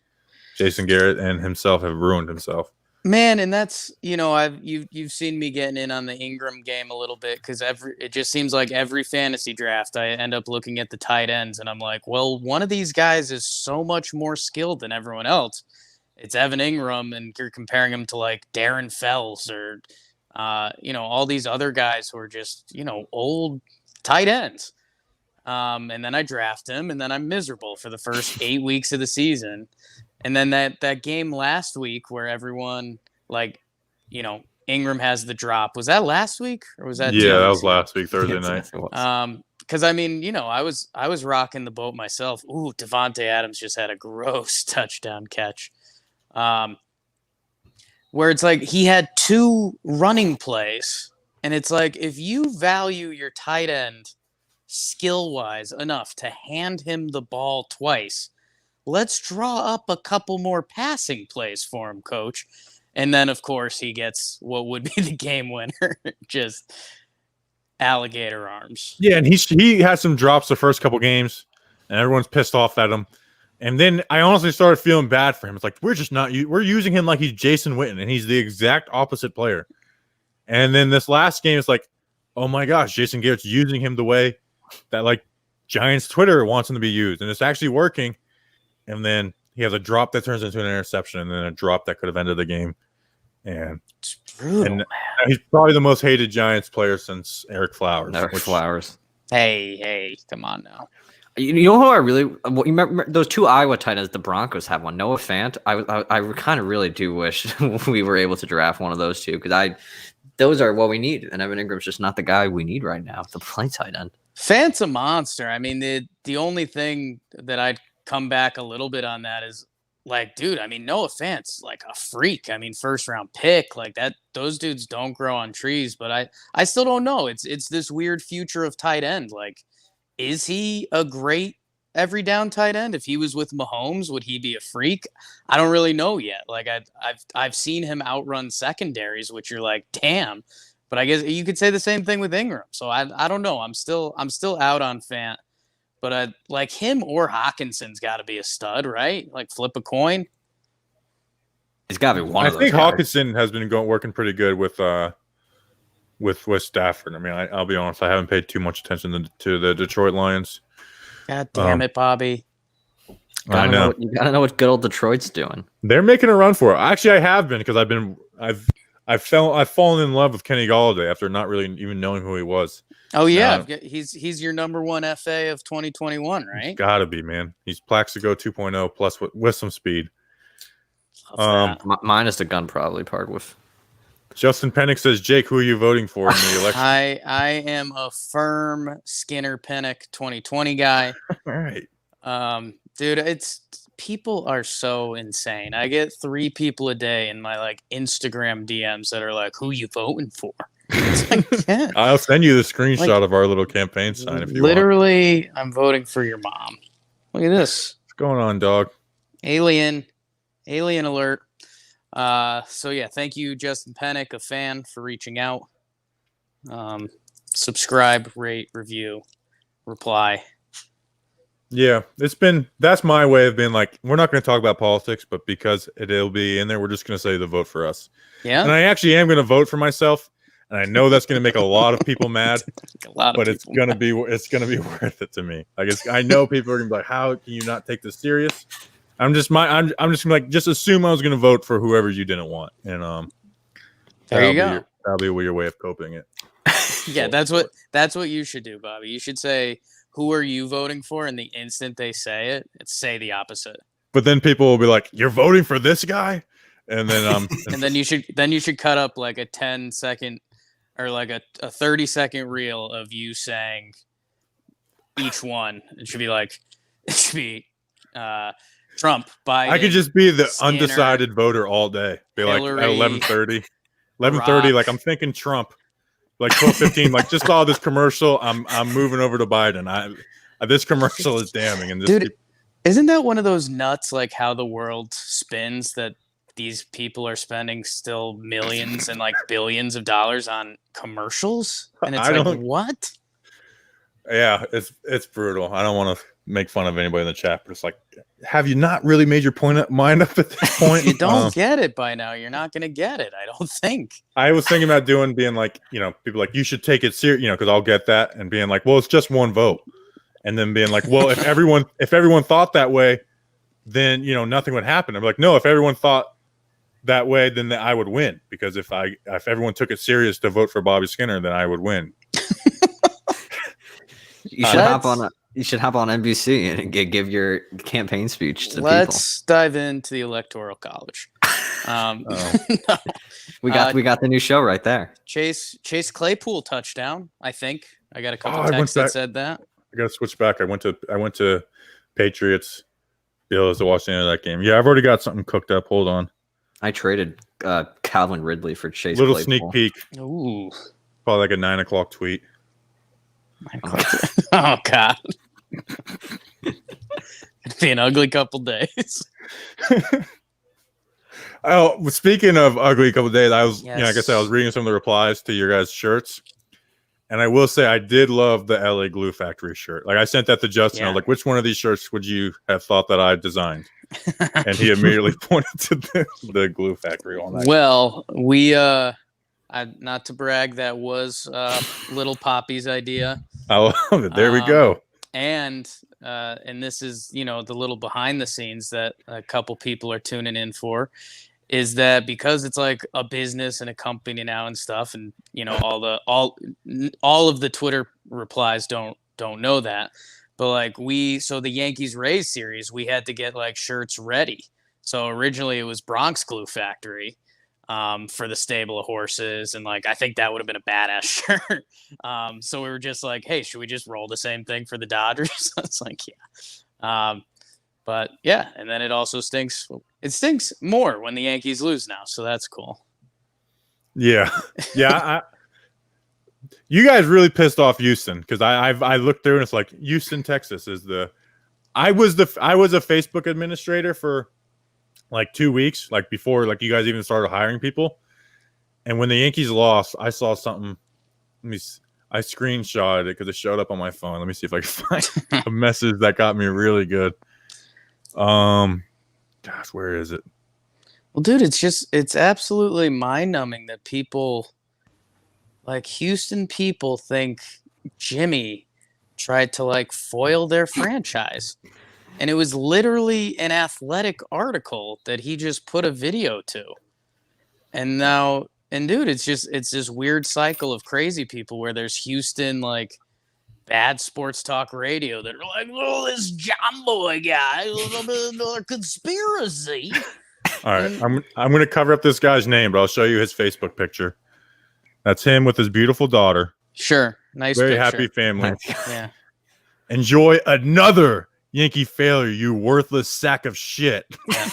Jason Garrett and himself have ruined himself. Man, and that's you've seen me getting in on the Ingram game a little bit because it just seems like every fantasy draft I end up looking at the tight ends and I'm like, well, one of these guys is so much more skilled than everyone else. It's Evan Ingram, and you're comparing him to like Darren Fells or all these other guys who are just old tight ends. And then I draft him, and then I'm miserable for the first 8 weeks of the season. And then that game last week where everyone Ingram has the drop. Was that last week or was that? Yeah, that was last week, Thursday night. Because I mean, I was rocking the boat myself. Ooh, Devontae Adams just had a gross touchdown catch. Where it's like he had 2 running plays, and it's like if you value your tight end skill-wise enough to hand him the ball twice, let's draw up a couple more passing plays for him, coach. And then, of course, he gets what would be the game winner, just alligator arms. Yeah, and he had some drops the first couple games, and everyone's pissed off at him. And then I honestly started feeling bad for him. It's like we're using him like he's Jason Witten, and he's the exact opposite player. And then this last game, it's like, oh my gosh, Jason Garrett's using him the way that like Giants Twitter wants him to be used, and it's actually working. And then he has a drop that turns into an interception, and then a drop that could have ended the game. And it's brutal, man. He's probably the most hated Giants player since Eric Flowers. Flowers. Hey, come on now. You know who I really? You remember those 2 Iowa tight ends? The Broncos have one. Noah Fant. I kind of really do wish we were able to draft one of those 2 because those are what we need. And Evan Ingram's just not the guy we need right now to play tight end. Fant's a monster. I mean, the only thing that I'd come back a little bit on that is like, dude, I mean, Noah Fant's like a freak. I mean, first round pick like that. Those dudes don't grow on trees, but I still don't know. It's this weird future of tight end. Like, is he a great every down tight end? If he was with Mahomes, would he be a freak? I don't really know yet. Like I've seen him outrun secondaries, which you're like, damn. But I guess you could say the same thing with Ingram. So I don't know. I'm still out on Fant. But like him or Hawkinson's got to be a stud, right? Like flip a coin. He's got to be one of those. I think guys. Hawkinson has been working pretty good with Stafford. I mean, I'll be honest, I haven't paid too much attention to the Detroit Lions. God damn it, Bobby. I know. You gotta know what good old Detroit's doing. They're making a run for it. Actually, I have been because I've fallen in love with Kenny Golladay after not really even knowing who he was. Oh yeah, he's your number 1 FA of 2021, right? Gotta be, man. He's Plaxico 2.0 plus with some speed. Mine is the gun probably part with. Justin Pennick says, Jake, who are you voting for in the election? I am a firm Skinner Pennick 2020 guy. All right. Dude, people are so insane. I get 3 people a day in my like Instagram DMs that are like, who you voting for? It's like, yeah. I'll send you the screenshot of our little campaign sign if you want. Literally, I'm voting for your mom. Look at this. What's going on, dog? Alien alert. So yeah, thank you, Justin Pennick, a fan, for reaching out. Subscribe, rate, review, reply. Yeah, that's my way of being like, we're not going to talk about politics, but because it'll be in there, we're just going to say the vote for us. Yeah. And I actually am going to vote for myself, and I know that's going to make a lot of people mad, but it's going to be worth it to me. I know people are going to be like, how can you not take this serious? I'm just going to like, just assume I was going to vote for whoever you didn't want. And there you go. That'll be your way of coping it. Yeah, that's what you should do, Bobby. You should say, who are you voting for? And the instant they say it, say the opposite. But then people will be like, you're voting for this guy? And then and then you should cut up like a 10-second or like a 30-second reel of you saying each one. It should be Trump, Biden. I could just be the Skinner, undecided voter all day. Be Hillary, like at 11:30, like I'm thinking Trump. Like 12:15, like just saw this commercial. I'm moving over to Biden. This commercial is damning. And dude, isn't that one of those nuts? Like how the world spins, that these people are spending still millions and like billions of dollars on commercials, and it's like what? Yeah, it's brutal. I don't want to make fun of anybody in the chat, but it's like, have you not really made your mind up at this point? You don't get it by now. You're not going to get it, I don't think. I was thinking about being like, people like, you should take it serious, because I'll get that, and being like, well, it's just one vote, and then being like, well, if everyone thought that way, then nothing would happen. I'm like, no, if everyone thought that way, then I would win, because if everyone took it serious to vote for Bobby Skinner, then I would win. You should hop on. You should hop on NBC and give your campaign speech to people. Let's dive into the Electoral College. No. We got the new show right there. Chase Claypool touchdown. I think I got a couple texts that said that. I got to switch back. I went to Patriots Bills to watch the end of that game. Yeah, I've already got something cooked up. Hold on. I traded Calvin Ridley for Chase. Little Claypool. Sneak peek. Ooh, probably like a 9 o'clock tweet. Oh God. It'd be an ugly couple days. Oh, speaking of ugly couple days, I was, Yes. like I said, I was reading some of the replies to your guys' shirts, and I will say I did love the LA Glue Factory shirt. Like I sent that to Justin. I was like, which one of these shirts would you have thought that I designed? And he immediately pointed to the Glue Factory on that. Well, we not to brag, that was Little Poppy's idea. I love it. There we go. And this is, the little behind the scenes that a couple people are tuning in for, is that because it's like a business and a company now and stuff, and all of the Twitter replies don't know that, but like so the Yankees Rays series, we had to get like shirts ready. So originally it was Bronx Glue Factory for the stable of horses, and like I think that would have been a badass shirt. So we were just like, hey, should we just roll the same thing for the Dodgers? It's like, yeah. But yeah, and then it also stinks. It stinks more when the Yankees lose now, so that's cool. Yeah. You guys really pissed off Houston, because I looked through and it's like Houston, Texas is I was a Facebook administrator for like 2 weeks, like before like you guys even started hiring people. And when the Yankees lost, I saw something. I screenshotted it because it showed up on my phone. Let me see if I can find a message that got me really good. Gosh, where is it? Well, dude, it's absolutely mind-numbing that people, like Houston people, think Jimmy tried to like foil their franchise. And it was literally an Athletic article that he just put a video to. And dude, it's this weird cycle of crazy people where there's Houston, like, bad sports talk radio that are like, oh, this John Boy guy, a conspiracy. All right, I'm going to cover up this guy's name, but I'll show you his Facebook picture. That's him with his beautiful daughter. Sure, nice Very picture. happy family. Yeah. Enjoy another Yankee failure, you worthless sack of shit. Yeah.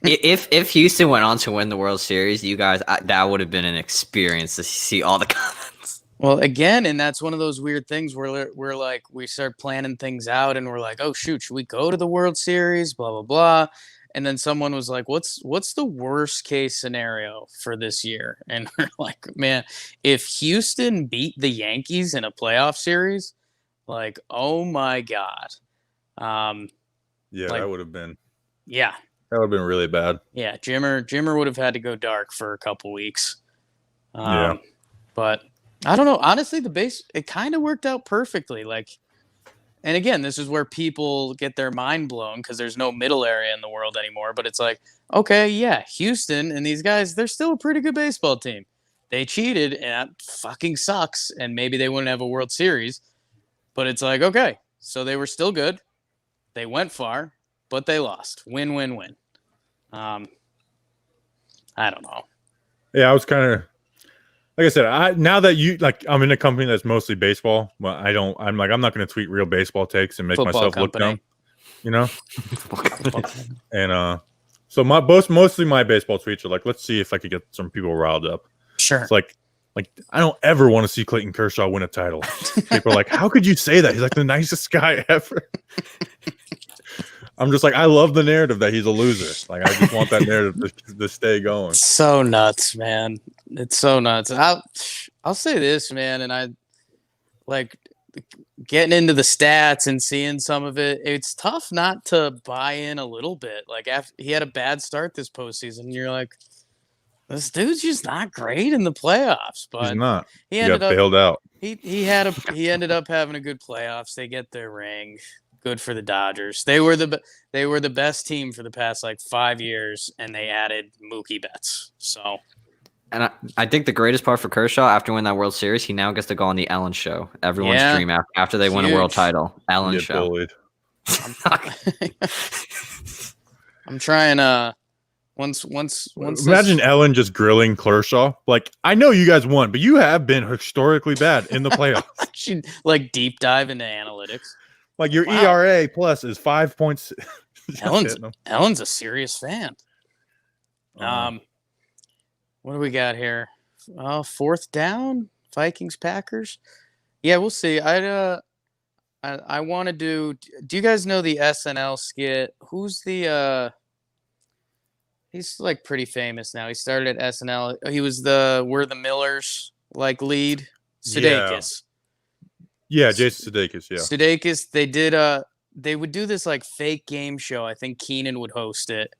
If Houston went on to win the World Series, you guys, that would have been an experience to see all the comments. Well, again, and that's one of those weird things where we're like, we start planning things out and we're like, oh shoot, should we go to the World Series? Blah, blah, blah. And then someone was like, what's the worst case scenario for this year? And we're like, man, if Houston beat the Yankees in a playoff series, Like, oh my god. Yeah, like- that would have been Yeah, really bad. yeah. Jimmer would have had to go dark for a couple weeks. Yeah. But I don't know. Honestly, the base it kind of worked out perfectly. Like, and again, this is where people get their mind blown because there's no middle area in the world anymore. But it's like, okay, yeah, Houston and these guys, they're still a pretty good baseball team. They cheated, and that fucking sucks. And maybe they wouldn't have a World Series. But it's like, okay, so they were still good. They went far, but they lost. Win, win, win. I don't know. Yeah, I was kind of like I said. Now that I'm in a company that's mostly baseball. Well, I'm not going to tweet real baseball takes and make Football myself look company. dumb. You know. And so mostly my baseball tweets are like, let's see if I could get some people riled up. Sure. It's like I don't ever want to see Clayton Kershaw win a title. People are like, how could you say that? He's like the nicest guy ever. I'm just like, I love the narrative that he's a loser. Like, I just want that narrative to stay going. It's so nuts, man. It's so nuts. I'll say this, man, and I like getting into the stats and seeing some of it. It's tough not to buy in a little bit. Like, after he had a bad start this postseason, and you're like, this dude's just not great in the playoffs. But He's not. he He ended got up bailed out. he ended up having a good playoffs. They get their ring. Good for the Dodgers. They were the best team for the past like 5 years, and they added Mookie Betts. So, And I think the greatest part for Kershaw after winning that World Series, he now gets to go on the Ellen Show. Everyone's Yeah. dream after they win a world Huge. title. Ellen Get Show. bullied. I'm trying once Imagine Ellen just grilling Kershaw. Like, I know you guys won, but you have been historically bad in the playoffs. she like deep dive into analytics. Like, your Wow. ERA plus is 5 points. Ellen's a serious fan. What do we got here? Fourth down, Vikings Packers. Yeah, we'll see. I want to do. Do you guys know the SNL skit? Who's the He's like pretty famous now. He started at SNL. He was the We're the Millers like lead. Sudeikis. Yeah, Jason Sudeikis. Yeah. Sudeikis. They would do this like fake game show. I think Keenan would host it,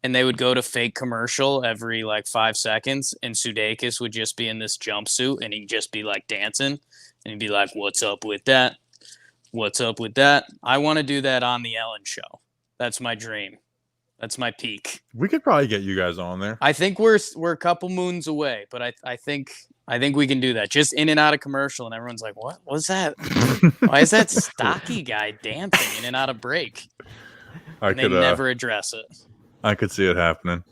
and they would go to fake commercial every like 5 seconds, and Sudeikis would just be in this jumpsuit, and he'd just be like dancing, and he'd be like, "What's up with that? What's up with that?" I want to do that on the Ellen Show. That's my dream. That's my peak. We could probably get you guys on there. I think we're a couple moons away, but I think we can do that. Just in and out of commercial, and everyone's like, "What was that? Why is that stocky guy dancing in and out of break?" And they never address it. I could see it happening.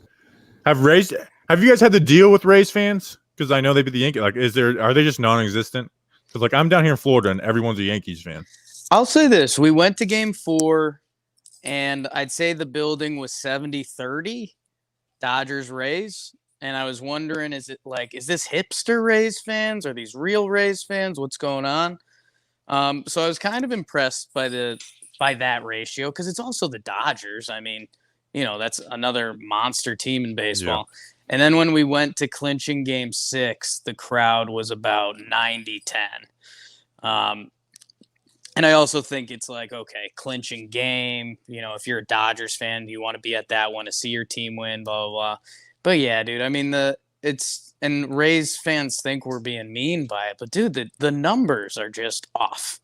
Have you guys had to deal with Rays fans? Because I know they beat the Yankees. Like, are they just non-existent? Because like I'm down here in Florida and everyone's a Yankees fan. I'll say this: we went to Game 4, and I'd say the building was 70-30, Dodgers Rays. And I was wondering, is this hipster Rays fans? Are these real Rays fans? What's going on? So I was kind of impressed by that ratio because it's also the Dodgers. I mean, that's another monster team in baseball. Yeah. And then when we went to clinching Game 6, the crowd was about 90-10. And I also think it's like, okay, clinching game. If you're a Dodgers fan, you want to be at that one to see your team win, blah, blah, blah. But yeah, dude, I mean, and Rays fans think we're being mean by it, but dude, the numbers are just off.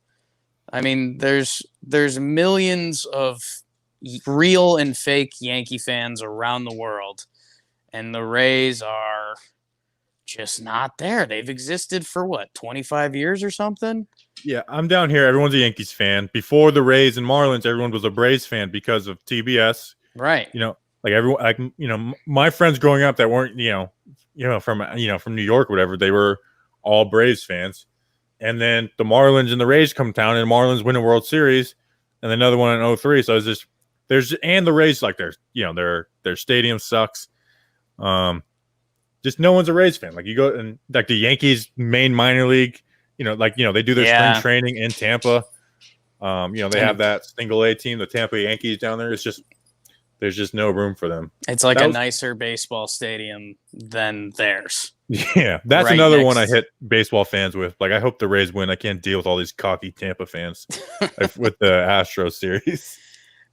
I mean, there's millions of real and fake Yankee fans around the world, and the Rays are just not there. They've existed for 25 years or something? Yeah, I'm down here. Everyone's a Yankees fan. Before the Rays and Marlins, everyone was a Braves fan because of TBS. Right. Like everyone, my friends growing up that weren't, from New York or whatever, they were all Braves fans. And then the Marlins and the Rays come down, and Marlins win a World Series, and another one in 2003. So it's just and the Rays, like their stadium sucks. Just no one's a Rays fan. Like you go and like the Yankees main minor league, they do their spring training in Tampa. They have that single A team, the Tampa Yankees down there. It's just There's just no room for them. It's like That a was- nicer baseball stadium than theirs. Yeah, that's Right another next- one I hit baseball fans with. Like, I hope the Rays win. I can't deal with all these cocky Tampa fans with the Astros series.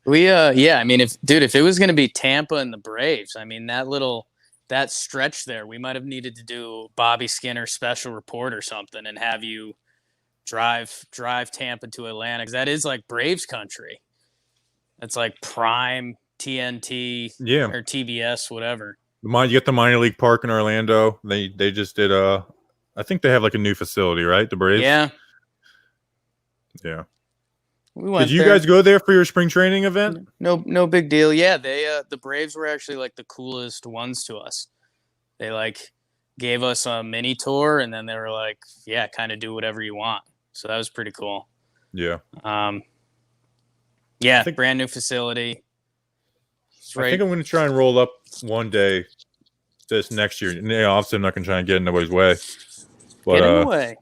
Yeah, I mean, if it was going to be Tampa and the Braves, I mean, that stretch there, we might have needed to do Bobby Skinner special report or something and have you drive Tampa to Atlanta, because that is like Braves country. That's like prime TNT Yeah, or TBS, whatever. you get the minor league park in Orlando. They just did I think they have like a new facility, right? The Braves. Yeah, Yeah. we went. Did you there. guys go there for your spring training event? No big deal. Yeah, they the Braves were actually like the coolest ones to us. They like gave us a mini tour, and then they were like, "Yeah, kind of do whatever you want." So that was pretty cool. Yeah. Yeah, I think- brand new facility. It's I right. think I'm going to try and roll up one day this next year. Yeah, obviously I'm not going to try and get in nobody's way, but Get in the way.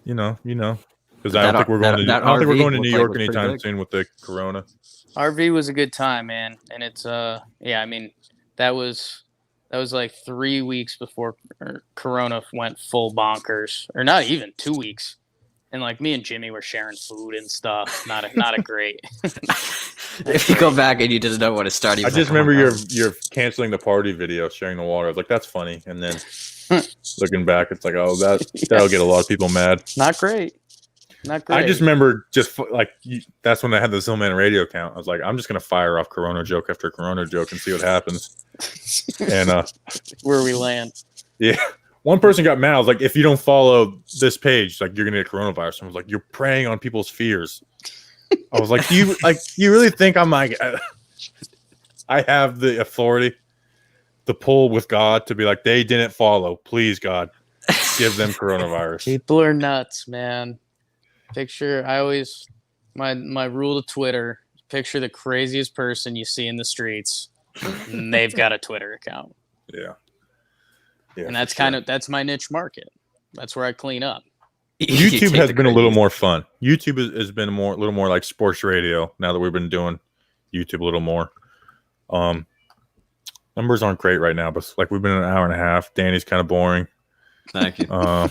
you know, because That I don't think we're going to. that I don't think we're RV going to looked New like it York was pretty anytime big. soon with the Corona. RV was a good time, man, and it's yeah. I mean, that was like 3 weeks before Corona went full bonkers, or not even 2 weeks. And like me and Jimmy were sharing food and stuff. Not a great. If you go back and you didn't know what it started, I just remember you're canceling the party video, sharing the water. I was like, that's funny. And then looking back, it's like, oh, that'll get a lot of people mad. Not great. Not great. I just remember that's when I had the Zillman radio account. I was like, I'm just gonna fire off Corona joke after Corona joke and see what happens. And where we land. yeah, one person got mad. I was like, if you don't follow this page, like you're gonna get coronavirus. I was like, you're preying on people's fears. I was like, you really think I'm like, I have the authority, the pull with God to be like, they didn't follow. Please, God, give them coronavirus. People are nuts, man. I always my rule to Twitter: picture the craziest person you see in the streets, and they've got a Twitter account. Yeah, And that's that's my niche market. That's where I clean up. YouTube has been a little more fun. YouTube has been a little more like sports radio now that we've been doing YouTube a little more. Numbers aren't great right now, but like we've been an hour and a half. Danny's kind of boring. Thank you.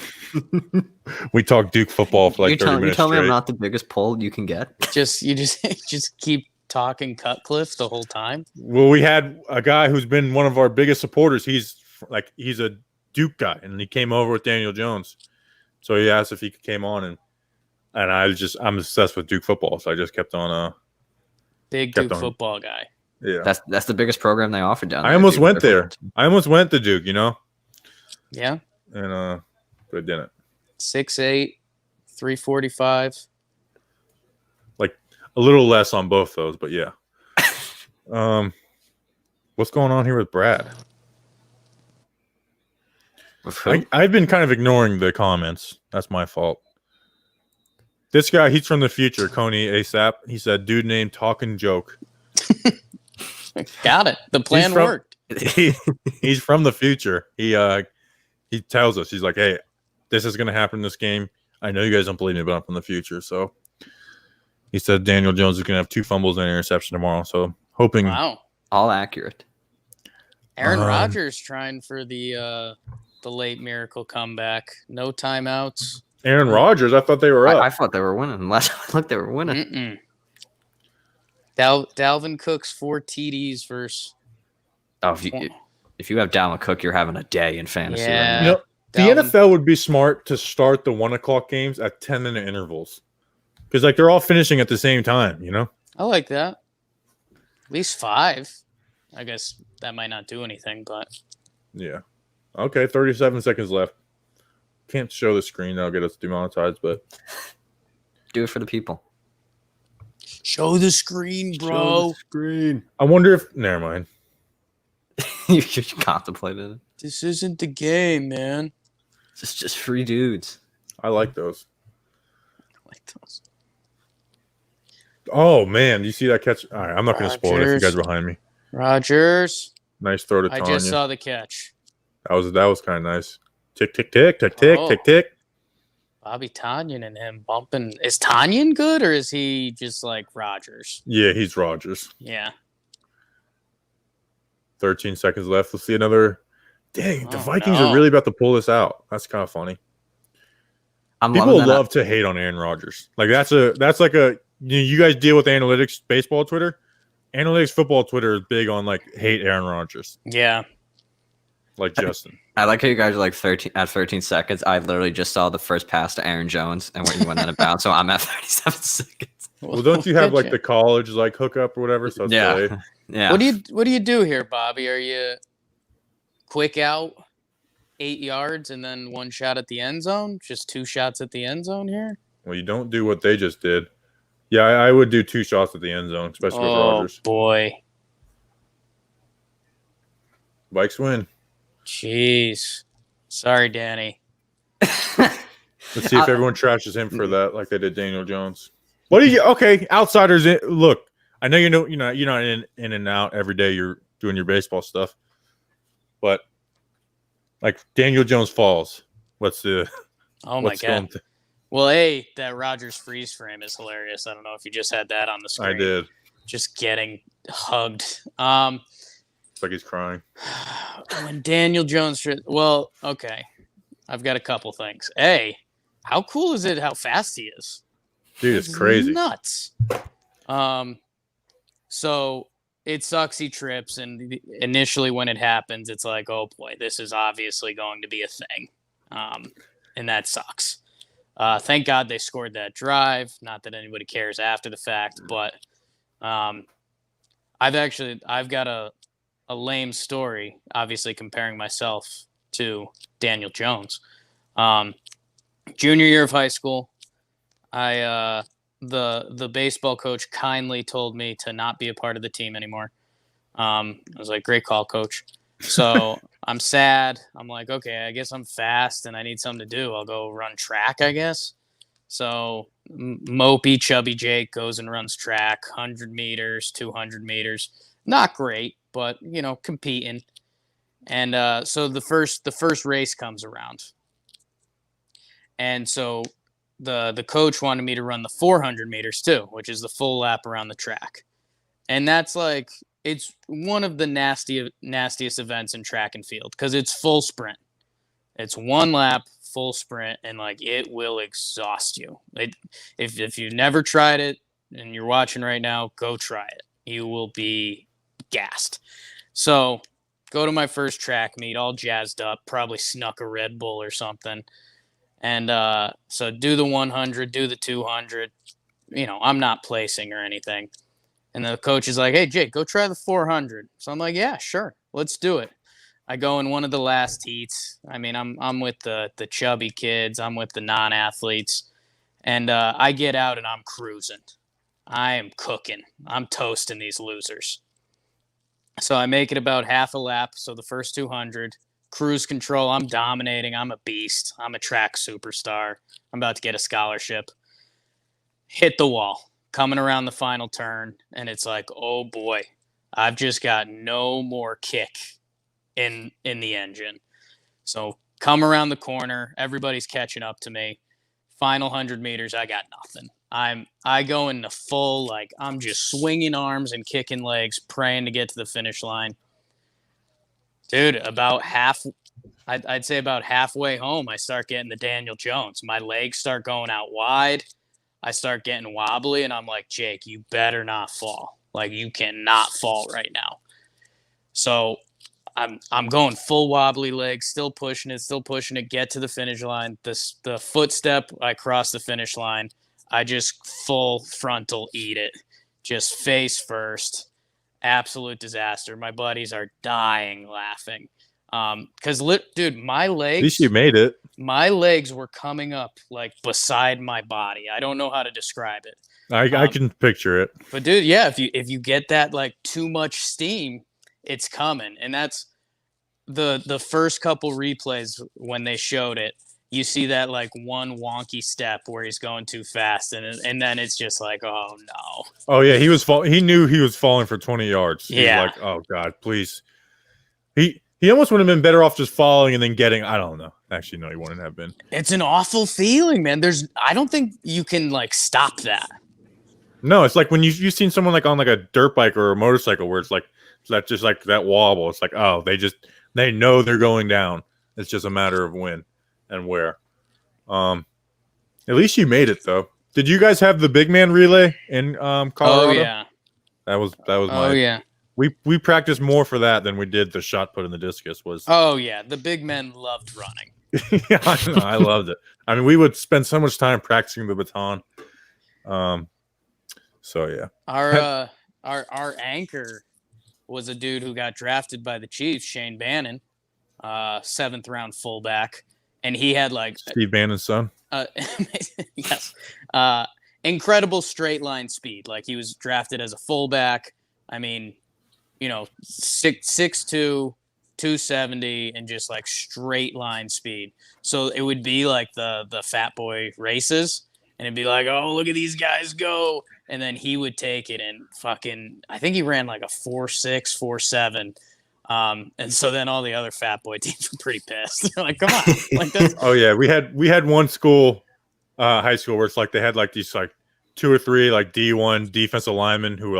We talk Duke football for like 30 minutes you tell me straight. I'm not the biggest poll you can get. You just keep talking Cutcliffe the whole time. Well, we had a guy who's been one of our biggest supporters. He's a Duke guy, and he came over with Daniel Jones. So he asked if he came on, and I'm obsessed with Duke football, so I just kept on. Big Duke football guy. Yeah, That's the biggest program they offered down there. I almost Duke. went there. I almost went to Duke, Yeah. and but I didn't. 6'8", 345. Like a little less on both those, but yeah. What's going on here with Brad? With who? I've been kind of ignoring the comments. That's my fault. This guy, he's from the future, Coney ASAP. He said, dude named Talking Joke. Got it. The plan worked. He's from the future. He tells us, he's like, hey, this is going to happen in this game. I know you guys don't believe me, but I'm from the future. So he said Daniel Jones is going to have 2 fumbles and an interception tomorrow. So hoping. Wow. All accurate. Aaron Rodgers trying for the late miracle comeback. No timeouts. Aaron Rodgers, I thought they were up. I thought they were winning. Last time I looked, they were winning. Mm-mm. Dalvin Cook's 4 TDs versus. Oh, if you have Dalvin Cook, you're having a day in fantasy. Yeah. Right now. The NFL would be smart to start the 1:00 games at 10-minute intervals. Because they're all finishing at the same time, I like that. At least 5. I guess that might not do anything, but. Yeah. Okay, 37 seconds left. Can't show the screen. That'll get us demonetized, but. Do it for the people. Show the screen, bro. Screen. I wonder if. Never mind. You contemplated it. This isn't the game, man. It's just free dudes. I like those. I like those. Oh, man. You see that catch? All right, I'm not going to spoil it if you guys Rodgers. are behind me. Rodgers. Nice throw to I Tanya. just saw the catch. That was kind of nice. Tick, tick, tick, tick, tick, Oh. tick, tick. Bobby Tanyan and him bumping. Is Tanyan good or is he just like Rodgers? Yeah, he's Rodgers. Yeah. 13 seconds left. Let's see another. Dang, the Oh, Vikings no. are really about to pull this out. That's kind of funny. I'm People loving that. love to hate on Aaron Rodgers. Like that's like a you guys deal with analytics baseball Twitter. Analytics football Twitter is big on like hate Aaron Rodgers. Yeah. Like Justin. I like how you guys are like 13 seconds. I literally just saw the first pass to Aaron Jones and when he went out of bounds. So I'm at 37 seconds. Well, don't you have like the college like hookup or whatever? So it's delayed. Yeah. What do you do here, Bobby? Are you quick out 8 yards and then one shot at the end zone? Just 2 shots at the end zone here? Well, you don't do what they just did. Yeah, I would do 2 shots at the end zone, especially with Rodgers. Boy. Vikes win. Jeez. Sorry, Danny. Let's see if everyone trashes him for that, like they did Daniel Jones. What do you? Okay, outsiders. Look, I know you're not in and out every day. You're doing your baseball stuff, but like Daniel Jones falls. What's the? Oh my God. Well, that Rodgers freeze frame is hilarious. I don't know if you just had that on the screen. I did. Just getting hugged. It's like he's crying. When Daniel Jones, well, okay. I've got a couple things. How cool is it how fast he is? Dude, it's crazy. Nuts. So it sucks he trips, and initially when it happens, it's like, oh boy, this is obviously going to be a thing. And that sucks. Thank God they scored that drive. Not that anybody cares after the fact, but I've got a lame story, obviously comparing myself to Daniel Jones. Junior year of high school, the baseball coach kindly told me to not be a part of the team anymore. I was like, great call, coach. So I'm sad. I'm like, okay, I guess I'm fast and I need something to do. I'll go run track, I guess. So mopey, chubby Jake goes and runs track, 100 meters, 200 meters. Not great, but, competing. And so the first race comes around. And so the coach wanted me to run the 400 meters too, which is the full lap around the track. And that's like, it's one of the nastiest events in track and field because it's full sprint. It's one lap, full sprint, and like it will exhaust you. If you've never tried it and you're watching right now, go try it. You will be gassed. So go to my first track meet, all jazzed up, probably snuck a Red Bull or something. And so do the 100, do the 200. I'm not placing or anything. And the coach is like, hey, Jake, go try the 400. So I'm like, yeah, sure. Let's do it. I go in one of the last heats. I mean, I'm with the chubby kids. I'm with the non-athletes. And I get out and I'm cruising. I am cooking. I'm toasting these losers. So I make it about half a lap. So the first 200, cruise control. I'm dominating. I'm a beast. I'm a track superstar. I'm about to get a scholarship. Hit the wall. Coming around the final turn, and it's like, oh boy, I've just got no more kick in the engine. So come around the corner, everybody's catching up to me. Final 100 meters, I got nothing. I go into full, like, I'm just swinging arms and kicking legs, praying to get to the finish line. Dude, I'd say about halfway home, I start getting the Daniel Jones. My legs start going out wide. I start getting wobbly, and I'm like, Jake, you better not fall. Like, you cannot fall right now. So I'm going full wobbly legs, still pushing it, get to the finish line. The footstep, I cross the finish line. I just full frontal eat it. Just face first. Absolute disaster. My buddies are dying laughing. Because, dude, my legs. At least you made it. My legs were coming up like beside my body. I don't know how to describe it. I can picture it. But dude, yeah, if you get that like too much steam, it's coming. And that's the first couple replays when they showed it. You see that like one wonky step where he's going too fast, and then it's just like, oh no. Oh yeah, he knew he was falling for 20 yards. He yeah. was like, oh God, please. He almost would have been better off just falling and then getting. I don't know. Actually, no, he wouldn't have been. It's an awful feeling, man. I don't think you can like stop that. No, it's like when you've seen someone like on like a dirt bike or a motorcycle where it's like So that's just like that wobble. It's like, oh, they know they're going down. It's just a matter of when and where. At least you made it though. Did you guys have the big man relay in Colorado? Oh yeah. That was Oh my. yeah. We practiced more for that than we did the shot put in the discus. Was Oh yeah. The big men loved running. yeah, I loved it. I mean, we would spend so much time practicing the baton. So yeah. Our anchor was a dude who got drafted by the Chiefs, Shane Bannon, 7th round fullback, and he had like Steve Bannon's son. yes, incredible straight line speed. Like he was drafted as a fullback. I mean, 6'2", 270, and just like straight line speed. So it would be like the fat boy races, and it'd be like, oh, look at these guys go. And then he would take it and I think he ran like a 4.6, 4.7. And so then all the other fat boy teams were pretty pissed. They're like, come on. Like that's Oh yeah. We had one school, high school, where it's like they had like these like 2 or 3 like D1 defensive linemen who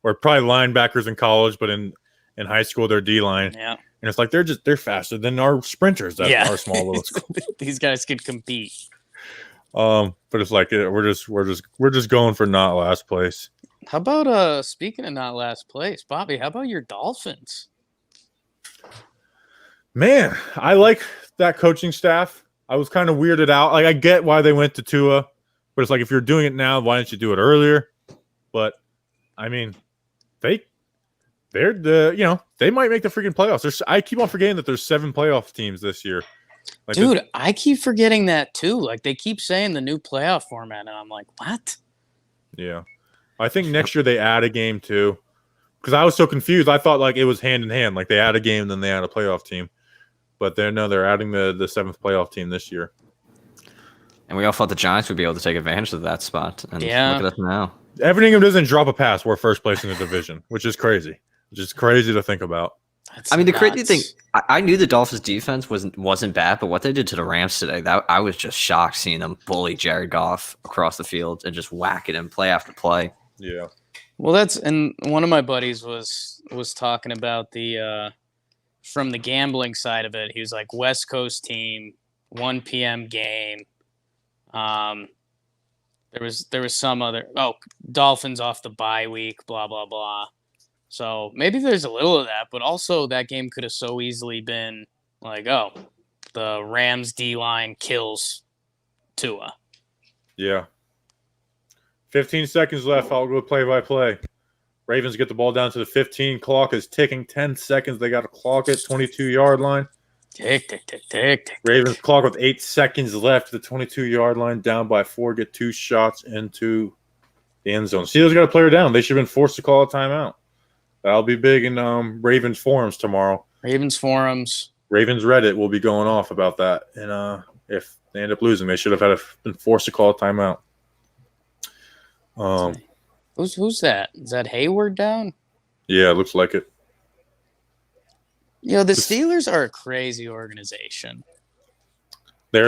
were probably linebackers in college, but in high school they're D line. Yeah. And it's like they're faster than our sprinters at our small little school. These guys could compete. But it's like we're just going for not last place. How about speaking of not last place, Bobby, how about your Dolphins? Man, I like that coaching staff. I was kind of weirded out. Like I get why they went to Tua, but it's like if you're doing it now, why didn't you do it earlier? But I mean, they're they might make the freaking playoffs. I keep on forgetting that there's 7 playoff teams this year. Like dude, I keep forgetting that too. Like they keep saying the new playoff format, and I'm like, what? Yeah, I think next year they add a game too, because I was so confused. I thought like it was hand in hand, like they add a game, then they add a playoff team. But they're adding the 7th playoff team this year. And we all thought the Giants would be able to take advantage of that spot. And Yeah. look at us now. Everingham doesn't drop a pass. We're first place in the division, which is crazy. Which is crazy to think about. That's I mean, the crazy nuts. thing, I knew the Dolphins' defense wasn't bad, but what they did to the Rams today, I was just shocked seeing them bully Jared Goff across the field and just whack at him play after play. Yeah. Well, and one of my buddies was talking about the from the gambling side of it. He was like, West Coast team, 1 p.m. game. There was some other Dolphins off the bye week, blah blah blah. So maybe there's a little of that, but also that game could have so easily been like, oh, the Rams D line kills Tua. Yeah. 15 seconds left. I'll go play by play. Ravens get the ball down to the 15. Clock is ticking. 10 seconds. They got to clock it. 22-yard line. Tick, tick, tick, tick, tick. Ravens clock with 8 seconds left. The 22-yard line, down by 4. Get 2 shots into the end zone. Steelers got a player down. They should have been forced to call a timeout. That'll be big in Ravens forums tomorrow. Ravens forums. Ravens Reddit will be going off about that. And if they end up losing, they should have been forced to call a timeout. Who's that? Is that Hayward down? Yeah, it looks like it. The Steelers are a crazy organization. They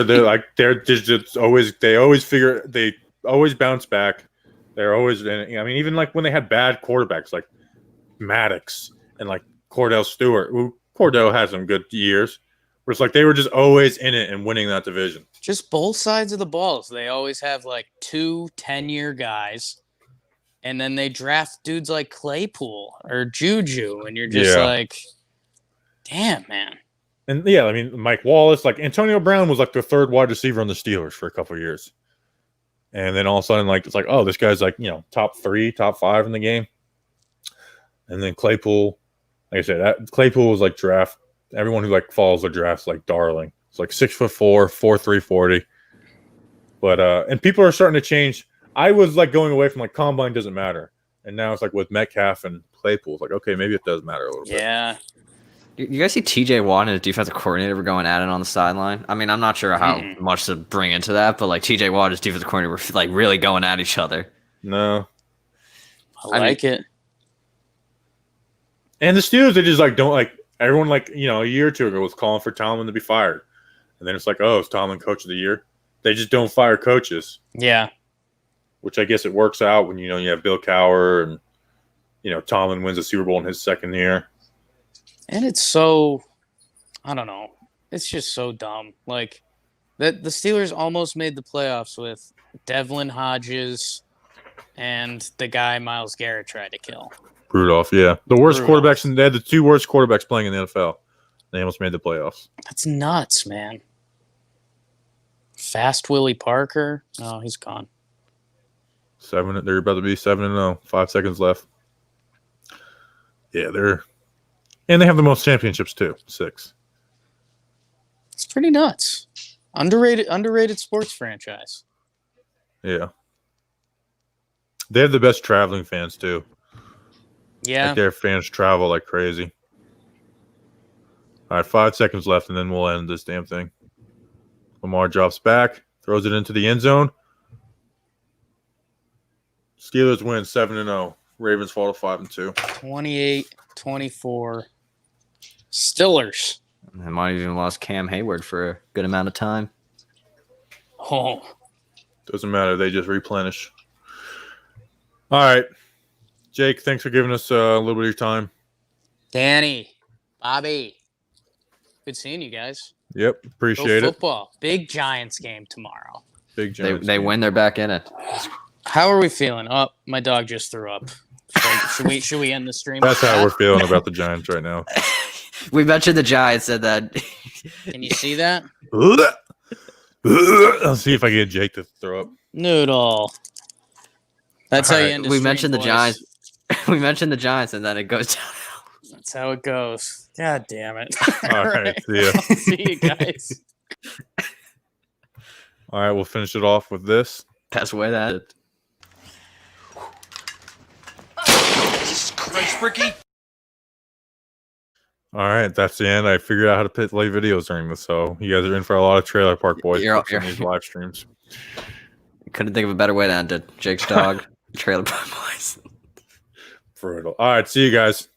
always bounce back. They're always, I mean, even like when they had bad quarterbacks like Maddox and like Cordell Stewart, Cordell had some good years, but it's like they were just always in it and winning that division. Just both sides of the balls. They always have like 2 10-year guys, and then they draft dudes like Claypool or Juju, and you're just like, damn, man. And yeah, I mean, Mike Wallace, like Antonio Brown was like the 3rd wide receiver on the Steelers for a couple of years. And then all of a sudden, like, it's like, oh, this guy's like, top 3, top 5 in the game. And then Claypool, like I said, Claypool was like draft. Everyone who like follows the drafts like darling. It's like 6'4", 4'3", 40. But and people are starting to change. I was like going away from like combine doesn't matter, and now it's like with Metcalf and Claypool, it's like okay, maybe it does matter a little bit. Yeah. You guys see TJ Watt and his defensive coordinator were going at it on the sideline? I mean, I'm not sure how much to bring into that, but like TJ Watt and his defensive coordinator were like really going at each other. No. I like it. And the Steelers, they just like don't like everyone like, a year or two ago was calling for Tomlin to be fired. And then it's like, oh, is Tomlin coach of the year? They just don't fire coaches. Yeah. Which I guess it works out when, you have Bill Cowher and, Tomlin wins a Super Bowl in his second year. And it's so, I don't know. It's just so dumb. Like, that the Steelers almost made the playoffs with Devlin Hodges and the guy Myles Garrett tried to kill. Rudolph, yeah. The worst Rudolph. quarterbacks, they had the two worst quarterbacks playing in the NFL. They almost made the playoffs. That's nuts, man. Fast Willie Parker. No, he's gone. They're about to be 7-0. 5 seconds left. Yeah, and they have the most championships too. 6. It's pretty nuts. Underrated sports franchise. Yeah. They have the best traveling fans too. Yeah. Like their fans travel like crazy. All right, 5 seconds left, and then we'll end this damn thing. Lamar drops back, throws it into the end zone. Steelers win 7-0. Ravens fall to 5-2. 28-24. Stillers. They might have even lost Cam Hayward for a good amount of time. Oh. Doesn't matter. They just replenish. All right. Jake, thanks for giving us a little bit of your time. Danny. Bobby. Good seeing you guys. Yep. Go Appreciate it. football. Big Giants game tomorrow. Big They Giants. win, they're back in it. How are we feeling? Oh, my dog just threw up. Should we end the stream? That's with how that? we're feeling about the Giants right now. We mentioned the Giants said that. Can you see that? I'll see if I can get Jake to throw up. Noodle. That's how you Alright, end a We stream, mentioned the boys. Giants. We mentioned the Giants, and then it goes down. That's how it goes. God damn it. All right. See ya. I'll see you guys. All right. We'll finish it off with this. That's where that is. Jesus Christ, Ricky! All right. That's the end. I figured out how to play videos during this. So you guys are in for a lot of Trailer Park Boys You're- in these live streams. Couldn't think of a better way to end it. Jake's dog, Trailer Park Boys. Brutal. All right. See you guys.